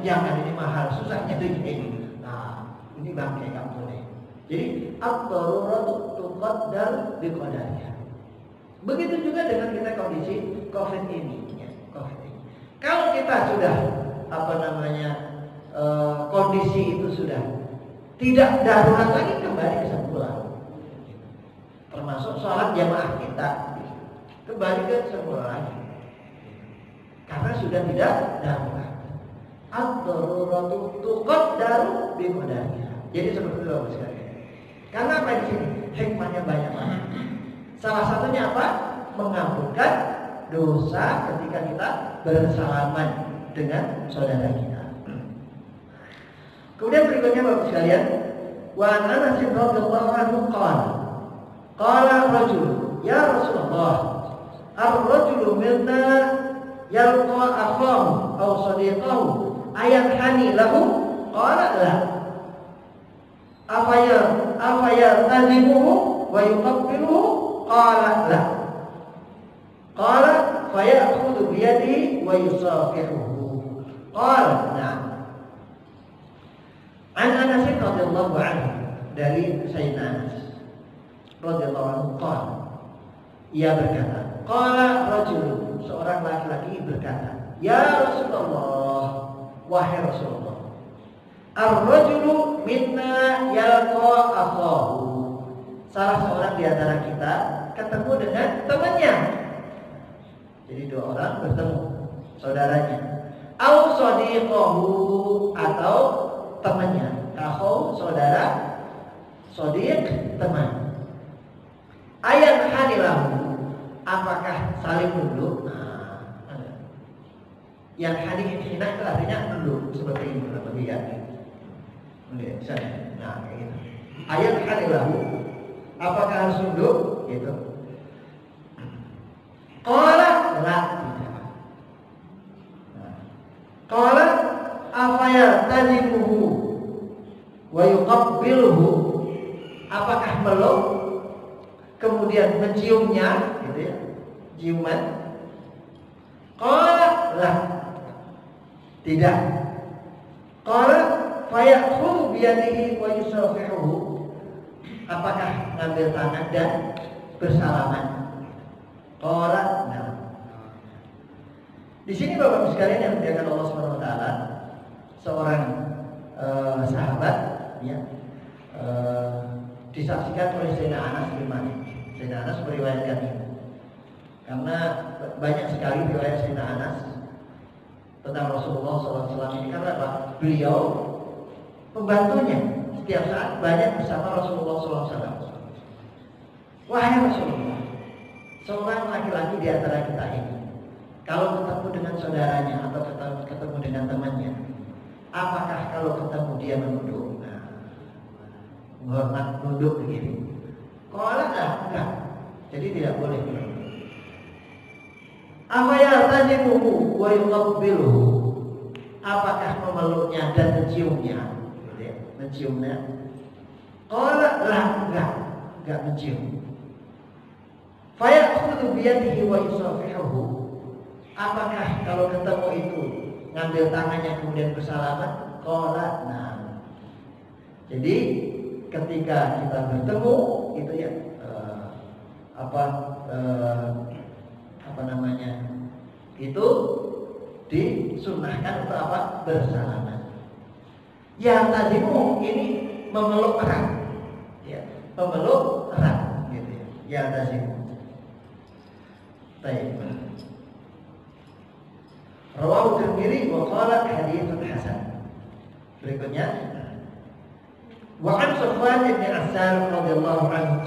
jangan ini mahal, susahnya tuh ini. Nah, ini bangkai nggak boleh. Jadi ad-daruratu tuqaddar biqadariha. Begitu juga dengan kita kondisi COVID ini, ya, COVID ini. Kalau kita sudah kondisi itu sudah tidak darurat lagi, kembali ke semula. Termasuk sholat jamaah kita kembali ke semula lagi. Karena sudah tidak darurat. Ad-daruratu tuqaddaru biqadariha. Jadi seperti itu Bapak sekalian. Karena apa di sini? Hikmahnya banyak banget. Salah satunya apa? Mengampunkan dosa ketika kita bersalaman dengan saudara kita. Kemudian berikutnya Bapak sekalian, wa Anas radhiyallahu anhu qala rajul ya Rasulullah ar-rajulu minna yalqa akhahu aw sadiqahu ayanhani lahu qala la afaya tadimuhu wa yuqabbiluhu qala la qala fayakhudhu bi yadihi wa yusafihuhu qala na'am. An Anas radhiyallahu anhu, dari Sayyidina Anas radhiyallahu anhu ia berkata, qala rajul, seorang laki-laki berkata, ya Rasulullah, wahai Rasulullah, ar-rajulu minna yalqa akhahu, salah seorang di antara kita ketemu dengan temannya. Jadi dua orang bertemu, saudaranya. Au sadiqahu, atau temannya. Akhu saudara, sadiq teman. Ayat hanilahu, apakah saling nunduk? Yang hadis ini itu artinya nunduk seperti ini, lihat. Lihat sana. Nah, kayak gitu. Ayat hanilahu, apakah harus nunduk? Gitu. Qala la. Qala afaya tadimuhu wa yuqabbiluhu, apakah meluk kemudian menciumnya, gitu ya, ciuman? Qala la, tidak. Qala fayakhudhu bi yadihi wa yusafihuhu, apakah ngambil tangan dan bersalaman? Qala la. Di sini Bapak sekalian yang dimuliakan Allah Subhanahu wa taala, seorang sahabat ya, disaksikan oleh Sayyidina Anas bin Malik. Sayyidina Anas meriwayatkan ini. Karena banyak sekali riwayat Sayyidina Anas tentang Rasulullah SAW ini, karena apa? Beliau pembantunya setiap saat banyak bersama Rasulullah SAW. Wahai Rasulullah, seorang laki-laki di antara kita ini, kalau ketemu dengan saudaranya atau ketemu dengan temannya, apakah kalau ketemu dia menunduk? Nah, menghormat nunduk begini. Kalau enggak. Jadi tidak boleh. Afaya tajibuhu wa yuqabbiluhu, apakah memeluknya dan menciumnya? Menciumnya. Qala la, enggak mencium. Fayakhudhu bi yadihi wa yusafihuhu, apakah kalau ketemu itu ngambil tangannya kemudian bersalaman? Qala nah. Jadi ketika kita bertemu itu ya itu disunnahkan untuk apa? Bersalaman. Yang tadimu ini memeluk erat, ya, memeluk erat, gitu ya. Yang tadimu. Baik. Rawahu Tirmidzi wa qala haditsun hasan. Berikutnya, wa an Sufyan bin Asal radhiyallahu anhu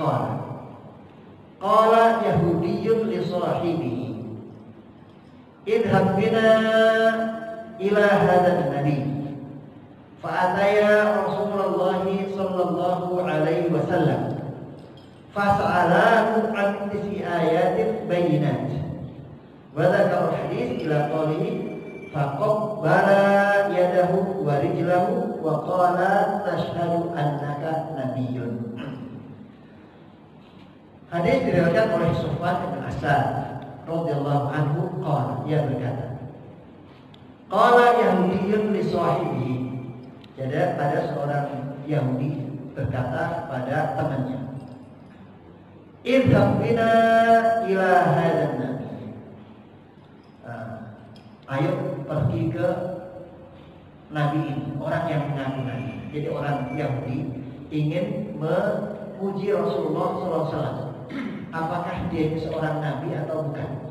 qala yahudiyyun li sahibihi idhab bina ila hadzal nabi fa ataya Rasulullah sallallahu alaihi wasallam fas'alahu an tisi ayatin bayyinat wa dzakara hadits ila qawlihi faqabbala yadahu wa rijlahu wa qala tashhadu annaka nabiyyun. Hadis diriwayatkan oleh Sufyan bin Asal radhiyallahu anhu qala, ia berkata, Qala Yahudiyyun li sahibihi. Jadi ada seorang Yahudi berkata pada temannya, idhab bina ila hadan nabi. Ayo pergi ke nabi ini, orang yang mengaku nabi. Jadi orang Yahudi ingin memuji Rasulullah SAW. Apakah dia ini seorang nabi atau bukan?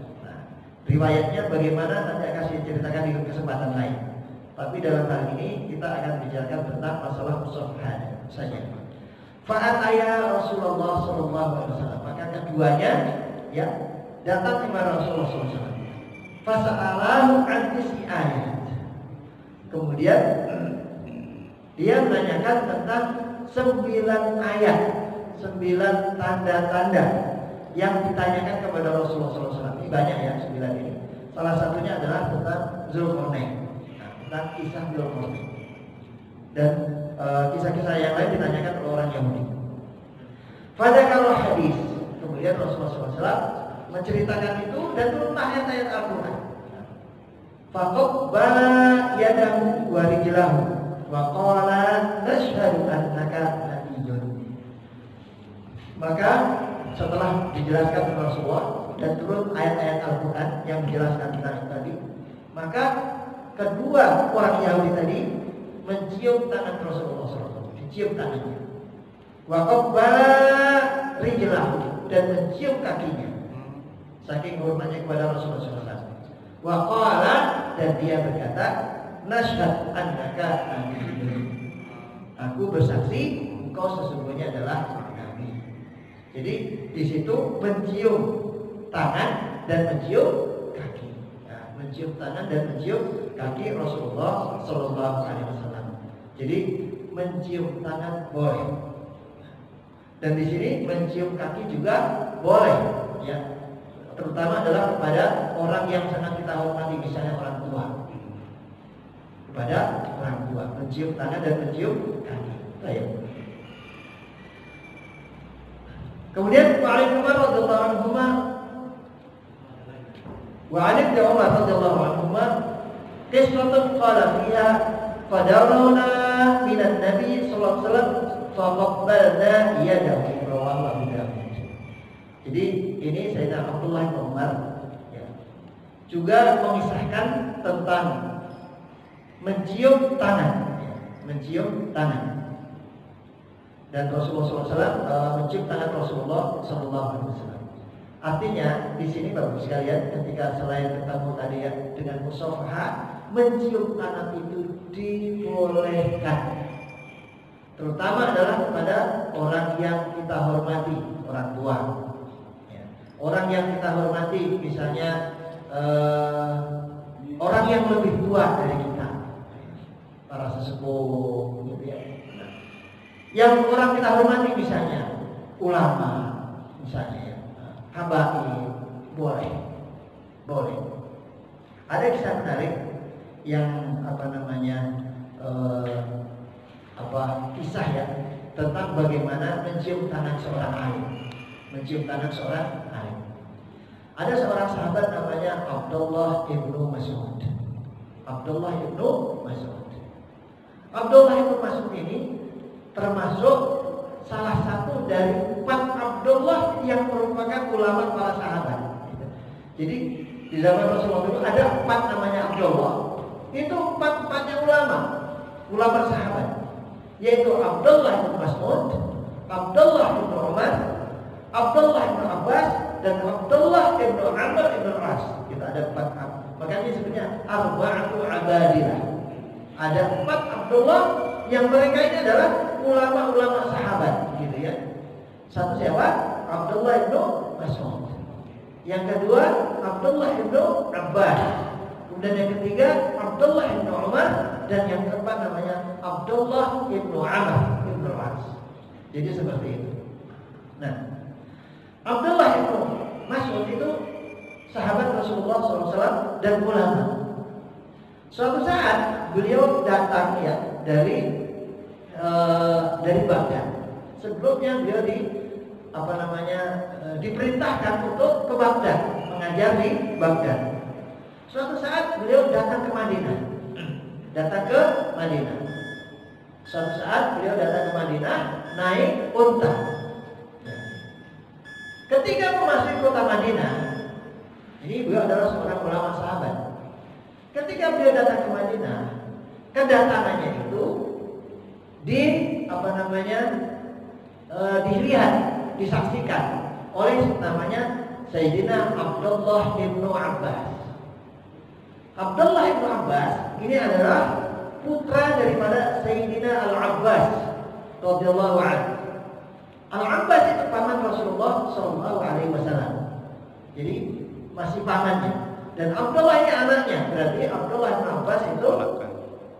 Riwayatnya bagaimana nanti akan saya ceritakan di kesempatan lain. Tapi dalam hal ini kita akan bicarakan tentang masalah musafahat saja. Fa'ataya Rasulullah SAW. Maka keduanya ya datang kepada Rasulullah SAW. Fasa'alahu an tis'i ayat. Kemudian dia menanyakan tentang 9 ayat, 9 tanda-tanda yang ditanyakan kepada Rasulullah SAW. Ini banyak ya 9 ini. Salah satunya adalah tentang Zulkarnain, tentang kisah Zulkarnain. Dan kisah-kisah yang lain ditanyakan oleh orang Yahudi. Pada kalau hadis, kemudian Rasulullah SAW menceritakan itu dan turun ayat-ayat Al-Quran. Faqabbala yadahu wa rijlahu wa qala nashhadu annaka nabiyyun. Maka setelah dijelaskan oleh Rasulullah dan turun ayat-ayat Al-Quran yang menjelaskan tentang tadi, maka kedua orang Yahudi tadi mencium tangan Rasulullah SAW, dicium tangannya. Wa qabbala rijlahu, dan mencium kakinya, saking hormatnya kepada Rasulullah SAW. Wa qala, dan dia berkata, nashhad annaka nabiyyun. Aku bersaksi engkau sesungguhnya adalah nabi. Jadi di situ mencium tangan dan mencium kaki. Nah, mencium tangan dan mencium kaki Rasulullah Sallallahu Alaihi Wasallam. Jadi mencium tangan boleh, dan di sini mencium kaki juga boleh, ya. Terutama adalah kepada orang yang sangat kita hormati, misalnya orang tua. Kepada orang tua, mencium tangan dan mencium kaki. Baik. Kemudian Wa'alib Umar radhiyallahu anhuma Wa'alib Umar radhiyallahu anhuma qismatun qala fiha fadarawna minan nabi sallallahu alaihi wasallam faqabbalna yadahu rawahu Abu Dawud. Jadi ini Sayyidina Abdullah bin Umar ya, juga mengisahkan tentang mencium tangan, ya, mencium tangan. Dan Rasulullah SAW mencium tangan Rasulullah SAW. Artinya di sini bagus sekalian, ketika selain ketemu tadi ya dengan musafahah, mencium tangan itu dibolehkan. Terutama adalah kepada orang yang kita hormati, orang tua. Ya. Orang yang kita hormati, misalnya orang yang lebih tua dari kita, para sesepuh, gitu ya. Yang orang kita hormati misalnya ulama, misalnya ya, habaib, boleh. Ada kisah menarik yang kisah ya tentang bagaimana mencium tangan seorang alim, Ada seorang sahabat namanya Abdullah ibnu Mas'ud. Abdullah ibnu Mas'ud ini termasuk salah satu dari 4 Abdullah yang merupakan ulama para sahabat. Jadi di zaman Rasulullah itu ada 4 namanya Abdullah. Itu 4-4-nya ulama sahabat, yaitu Abdullah bin Mas'ud, Abdullah bin Umar, Abdullah bin Abbas, dan Abdullah bin Amr bin As. Kita ada 4. Makanya sebenarnya arba'atu abadilah. Ada 4 Abdullah yang mereka ini adalah ulama-ulama sahabat, gitu ya. Satu siapa? Abdullah bin Mas'ud. Yang kedua Abdullah bin Abbas. Kemudian yang ketiga Abdullah bin Umar, dan yang keempat namanya Abdullah bin Amr bin As. Jadi seperti itu. Nah, Abdullah bin Mas'ud itu sahabat Rasulullah SAW dan ulama. Suatu saat beliau datang ya dari Baghdad. Sebelumnya beliau diperintahkan untuk ke Baghdad, mengajar di Baghdad. Suatu saat beliau datang ke Madinah. datang ke Madinah. Suatu saat beliau datang ke Madinah naik unta. Ketika memasuki kota Madinah, ini beliau adalah seorang ulama sahabat. Ketika beliau datang ke Madinah, kedatangannya itu dilihat, disaksikan oleh namanya Sayyidina Abdullah bin Abbas. Abdullah bin Abbas ini adalah putra daripada Sayyidina Al-Abbas radhiyallahu anhu. Al-Abbas itu paman Rasulullah sallallahu alaihi wasallam. Jadi masih pamannya. Dan Abdullah ini anaknya. Berarti Abdullah bin Abbas itu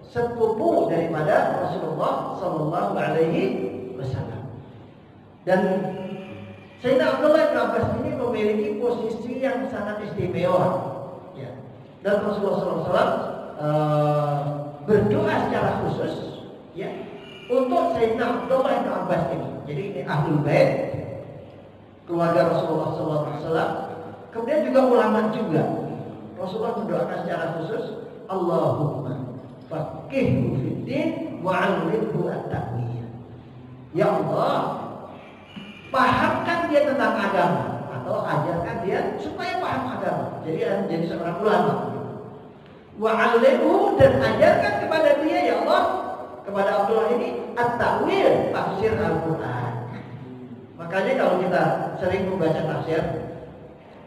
sepupu daripada Rasulullah sallallahu alaihi wasallam. Dan Sayyidina Abdullah bin Abbas ini memiliki posisi yang sangat istimewa. Ya. Dan Rasulullah SAW berdoa secara khusus, ya, untuk Sayyidina Abdullah bin Abbas ini. Jadi ini Ahlul Bait, keluarga Rasulullah SAW. Kemudian juga ulama juga. Rasulullah mendoakan secara khusus, Allahumma faqihhu fiddin wa 'allimhu at-ta'wil. Ya Allah, pahamkan dia tentang agama, atau ajarkan dia supaya paham agama. Jadi jadi seorang ulama. Wa 'allimhu, dan ajarkan kepada dia ya Allah, kepada Abdullah ini at-ta'wil, tafsir Al-Qur'an. Makanya kalau kita sering membaca tafsir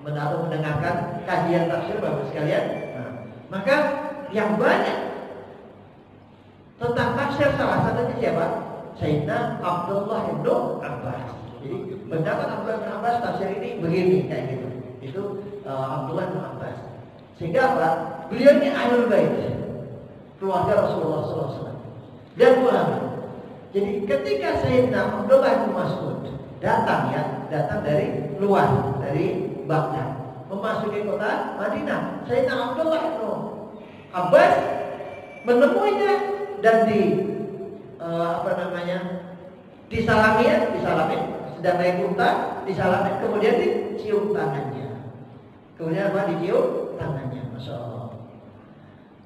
atau mendengarkan kajian tafsir Bapak sekalian, maka yang banyak tentang tafsir salah satunya siapa? Sayyidina Abdullah bin Abbas. Jadi pendapat Abdullah bin Abbas tafsir ini begini kayak gitu. Itu Abdullah bin Abbas. Sehingga apa? Beliau ini Ahlul Bait, keluarga Rasulullah SAW dan ulama. Jadi ketika Sayyidina Abdullah bin Mas'ud datang dari luar, dari Baghdad, memasuki kota Madinah, Sayyidina Abdullah bin Abbas menemuinya dan disalami, sedang naik unta, disalami, kemudian dicium tangannya. Kemudian dicium tangannya, Masya Allah.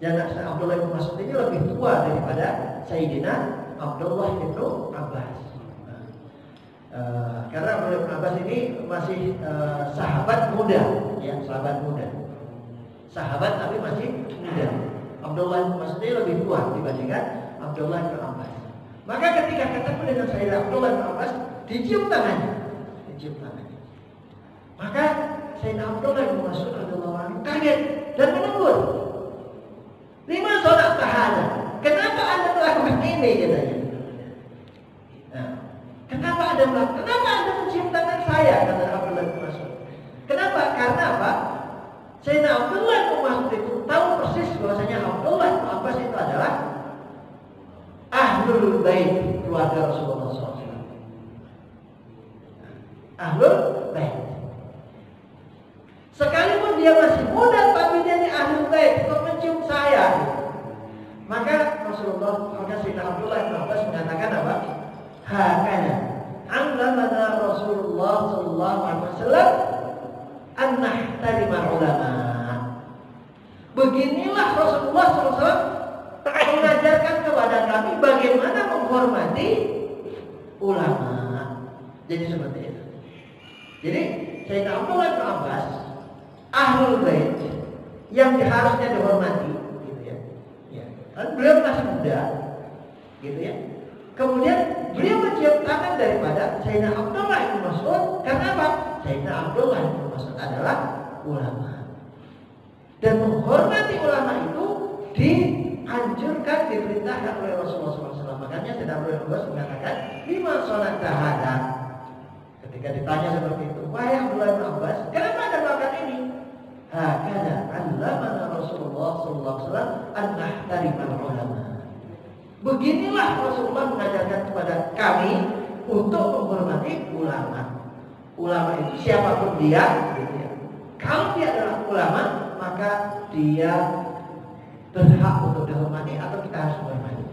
Dan Abdullah bin Mas'ud ini lebih tua daripada Sayyidina Abdullah bin Abbas. Karena Abdullah bin Abbas ini masih sahabat muda, ya, sahabat muda. Sahabat tapi masih muda. Abdullah bin Mas'ud ini lebih tua dibandingkan Abdullah bin Abbas. Maka ketika ketemu dengan Sayyidina Abdullah bin Abbas, dicium tangannya. Maka Sayyidina Abdullah bin Mas'ud radhiyallahu anhu kaget dan menegur. Lima sholat tahada. Kenapa Anda melakukan ini, katanya? Kenapa Anda mencium tangan saya, kata Abdullah bin Mas'ud. Kenapa? Karena apa? Sayyidina Abdullah bin Mas'ud itu tahu persis bahwasanya Abdullah bin Abbas itu adalah Ahlul Bait, keluarga Rasulullah SAW. Ahlul Bait. Sekalipun dia masih muda, tapi dia ini Ahlul Bait untuk mencium saya. Maka Sayyidina Abdullah bin Abbas mengatakan apa? Hakana allamana Rasulullah sallallahu alaihi wasallam an nahtarima ulama. Beginilah Rasulullah SAW mengajarkan kepada kami bagaimana menghormati ulama. Jadi seperti itu. Jadi Sayyidina Abdullah bin Abbas Ahlul Bait yang harusnya dihormati, gitu ya. Kan beliau masih muda, gitu ya. Kemudian beliau mencium tangan daripada Sayyidina Abdullah bin Mas'ud. Karena apa? Sayyidina Abdullah bin Mas'ud adalah ulama. Dan menghormati ulama itu dianjurkan, diperintahkan oleh Rasulullah SAW. Makanya Sayyidina Abdullah bin Mas'ud mengatakan, lima sholat tahadah. Ketika ditanya seperti itu, wahai Abdullah bin Abbas, kenapa Anda melakukan ini? Hakana allamana Rasulullah SAW an nahtarimal ulama. Beginilah Rasulullah mengajarkan kepada kami untuk menghormati ulama. Ulama itu siapapun dia, gitu ya. Kalau dia adalah ulama, maka dia berhak untuk dihormati atau kita harus menghormati.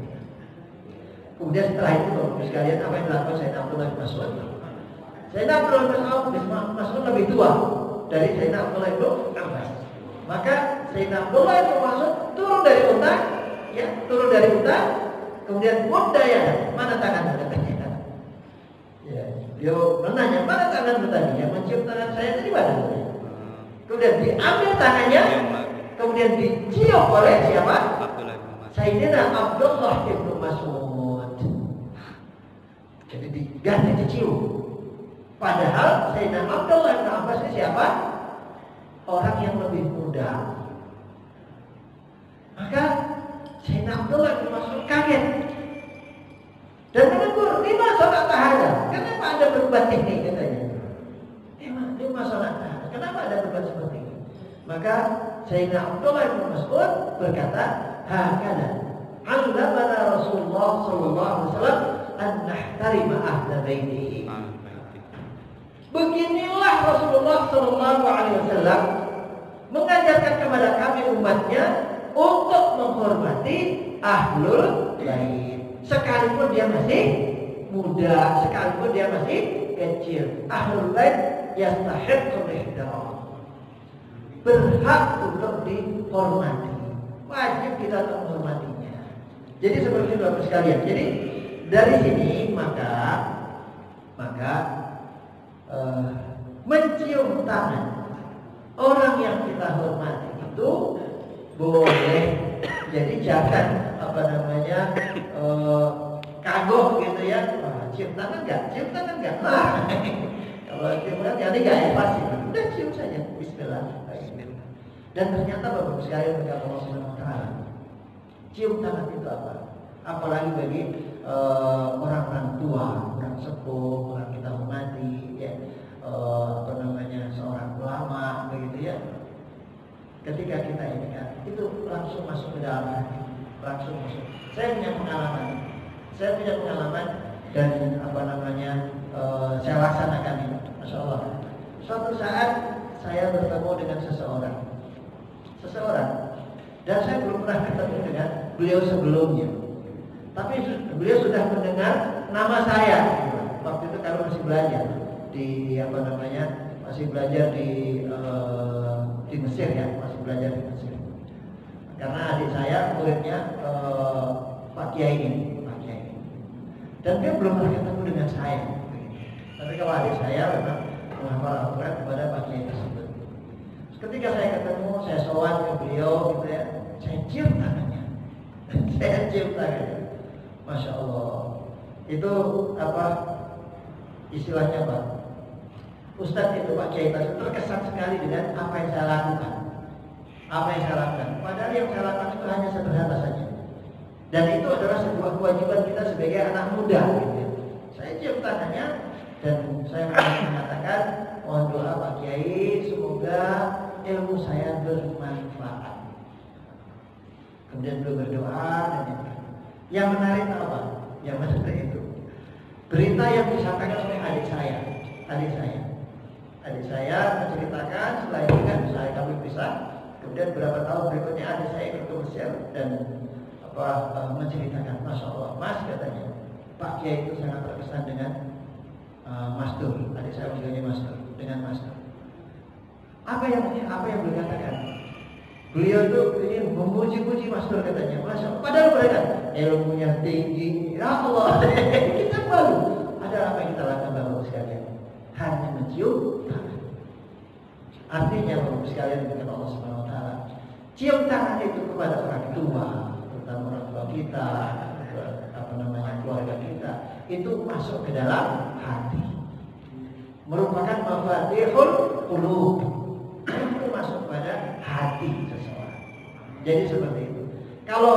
Kemudian setelah itu, Bapak sekalian, apa yang dilakukan Sayyidina Abdullah bin Mas'ud? Sayyidina Abdullah bin Mas'ud lebih tua dari Sayyidina Abdullah bin Abbas. Maka Sayyidina Abdullah bin Mas'ud turun dari unta, ya, turun dari unta, kemudian mudda ya, mana tangan katanya. Ya, dia menanya, mana tanganmu tadi? Yang mencium tangan saya tadi mana? Kemudian diambil tangannya, kemudian dicium oleh siapa? Sayyidina Abdullah bin Mas'ud. Jadi diganti dicium. Padahal Sayyidina Abdullah bin Abbas ini siapa? Orang yang lebih muda. Maka Sayyidina Abdullah bin Mas'ud kaget dan menegur, lima sholat tahara. Kenapa Anda berbuat ini? Katanya. Lima sholat tahara. Kenapa Anda berbuat seperti ini? Maka Sayyidina Abdullah bin Mas'ud berkata, hakana allamana Rasulullah sallallahu alaihi wasallam an nahtarima ahla baitihi. Beginilah Rasulullah sallallahu alaihi wasallam mengajarkan kepada kami umatnya untuk menghormati ahlul bait. Sekalipun dia masih muda, sekalipun dia masih kecil, ahlul bait yastahiqqul ihtiram. Berhak untuk dihormati. Wajib kita untuk menghormatinya. Jadi seperti itu Bapak sekalian. Jadi dari sini maka mencium tangan orang yang kita hormati itu boleh. Jadi jangan kagok gitu ya. Cium tangan enggak? Nah, kalau cium tangan jadi enggak pasti. Udah cium saja. Bismillah. Dan ternyata Bapak sekalian berkata Allah Subhanahu wa taala, cium tangan itu apa? Apalagi bagi orang tua, orang sepuh, orang kita hormati, ya, seorang ulama, begitu ya. Ketika kita ini kan, itu langsung masuk ke dalam hati, langsung masuk. Saya punya pengalaman dan saya laksanakan ini, Masya Allah. Suatu saat saya bertemu dengan seseorang, dan saya belum pernah ketemu dengan beliau sebelumnya. Tapi beliau sudah mendengar nama saya. Waktu itu kalau masih belajar di Mesir ya, masih belajar di Mesir. Karena adik saya muridnya Pak Kiai ini. Dan dia belum pernah ketemu dengan saya. Tapi kalau adik saya memang menghafal Al-Quran kepada Pak Kiai tersebut. Ketika saya ketemu, saya sowan ke beliau, gitu ya, saya cium tangannya. Masya Allah. Itu istilahnya Pak Ustadz itu Pak Kiai tersebut terkesan sekali dengan apa yang saya lakukan. Padahal yang saya lakukan itu hanya sederhana saja. Dan itu adalah sebuah kewajiban kita sebagai anak muda. Gitu ya. Saya cium tangannya dan saya mengatakan, mohon doa Pak Kiai, semoga ilmu saya bermanfaat. Kemudian beliau berdoa dan yang menarik apa? Yang menarik itu berita yang disampaikan oleh adik saya menceritakan setelah itu kan kami bisa. Kemudian beberapa tahun berikutnya adik saya ikut ke Mesir dan menceritakan, Masya Allah, Mas katanya, Pak Kiai itu sangat terkesan dengan Mas Dur. Adik saya menjadi Mas Dur, dengan Mas Dur. Apa yang beliau katakan? Beliau itu ingin memuji-puji Mas Dur katanya. Masya Allah. Padahal mereka ilmunya tinggi. Ya Allah, kita malu. Ada apa yang kita lakukan Bapak sekalian? Hanya mencium tangan. Artinya Bapak sekalian dengan Allah Subhanahu wa taala, cium tangan itu kepada orang tua, terutama orang tua kita, keluarga kita, itu masuk ke dalam hati. Merupakan mafatihul qulub. Itu masuk pada hati seseorang. Jadi seperti itu. Kalau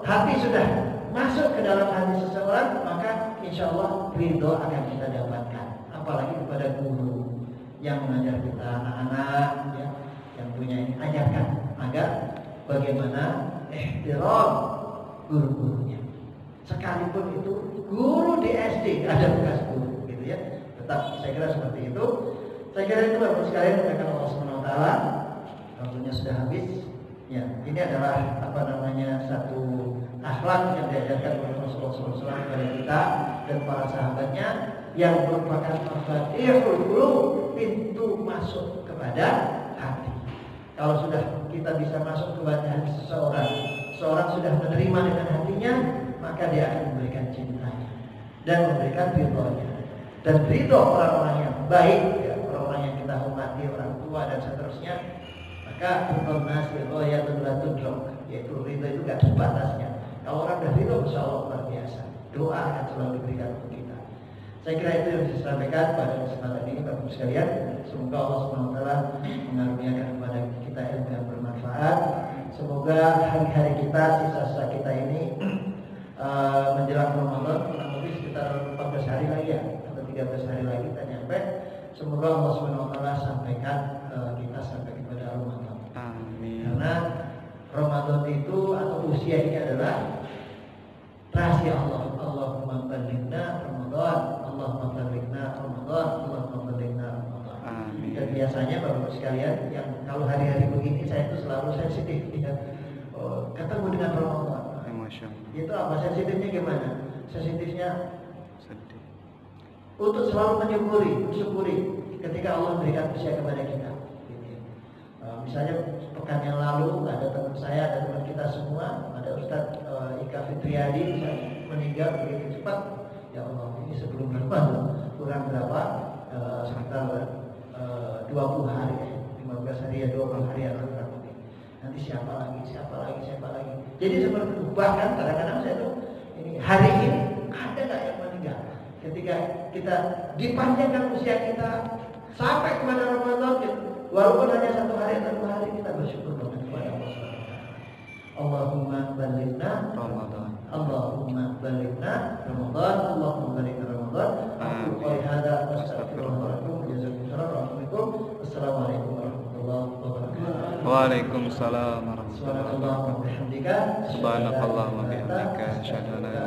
hati sudah masuk ke dalam hati seseorang, maka insya Allah ridho akan kita dapatkan. Apalagi kepada guru yang mengajar kita, anak-anak ya, yang punya ini, ajarkan agar bagaimana ihtiram guru-gurunya. Sekalipun itu guru di SD, ada bekas guru, gitu ya. Tetap saya kira seperti itu. Saya kira itu Bapak sekalian dikatakan Allah Subhanahu wa taala. Waktunya sudah habis. Ya, ini adalah satu akhlak yang diajarkan oleh Rasulullah SAW kepada kita dan para sahabatnya, yang merupakan mafatihul qulub, pintu masuk kepada hati. Kalau sudah kita bisa masuk kepada hati seseorang, seorang sudah menerima dengan hatinya, maka dia akan memberikan cintanya dan memberikan ridhonya. Dan ridho orang-orang yang baik, ya, orang-orang yang kita hormati, orang tua dan seterusnya, maka ridho nasi ghayatun la tudrak, yaitu ridho itu gak ada batasnya. Kalau orang sudah ridho, insya Allah luar biasa. Doa akan selalu diberikan untuk kita. Saya kira itu yang bisa saya sampaikan pada kesempatan ini, Bapak Ibu sekalian. Semoga Allah SWT mengaruniakan kepada kita ilmu yang bermanfaat. Semoga hari-hari kita, sisa-sisa kita ini menjelang Ramadan, kurang lebih sekitar 14 hari lagi ya, atau 13 hari lagi kita nyampe. Semoga Allah SWT sampaikan kita sampai kepada Ramadan. Amin. Karena Ramadan itu atau usia ini adalah rahasia Allah. Allahumma balighna Ramadan, Allahumma balighna Ramadan, Allahumma balighna Ramadan. Amin. Dan biasanya Bapak-Ibu sekalian, yang kalau hari-hari begini saya itu selalu sensitif ya. Ketemu dengan Ramadan. Emosional. Itu apa sensitifnya gimana? Sensitifnya Sedih. untuk selalu mensyukuri ketika Allah memberikan usia kepada kita. Gitu ya. Misalnya pekan yang lalu ada teman saya, ada teman kita semua, ada Ustadz Ika Fitriadi misalnya, meninggal begitu cepat. Ya Allah, ini sebelum Ramadan kurang berapa? Sekitar 20 hari, 15 hari ya, 20 hari atau kurang lebih. Nanti siapa lagi. Jadi seperti itu. Bahkan kadang-kadang saya tuh ini hari ini ada nggak yang meninggal? Ketika kita dipanjangkan usia kita sampai kepada Ramadan, walaupun hanya 1 hari atau 2 hari, kita bersyukur banget kepada Allah SWT. Allahumma balighna Ramadan. Allahumma balighna Ramadan, Allahumma balighna Ramadan. Aku qouli hadza wa astaghfirullahaladzim. Jazakumullahu khairan. Assalamualaikum warahmatullahi wabarakatuh. Waalaikumsalam warahmatullahi Subhanallah wa wabarakatuh. bihamdika. Subhanakallahumma bihamdika, asyhadu an la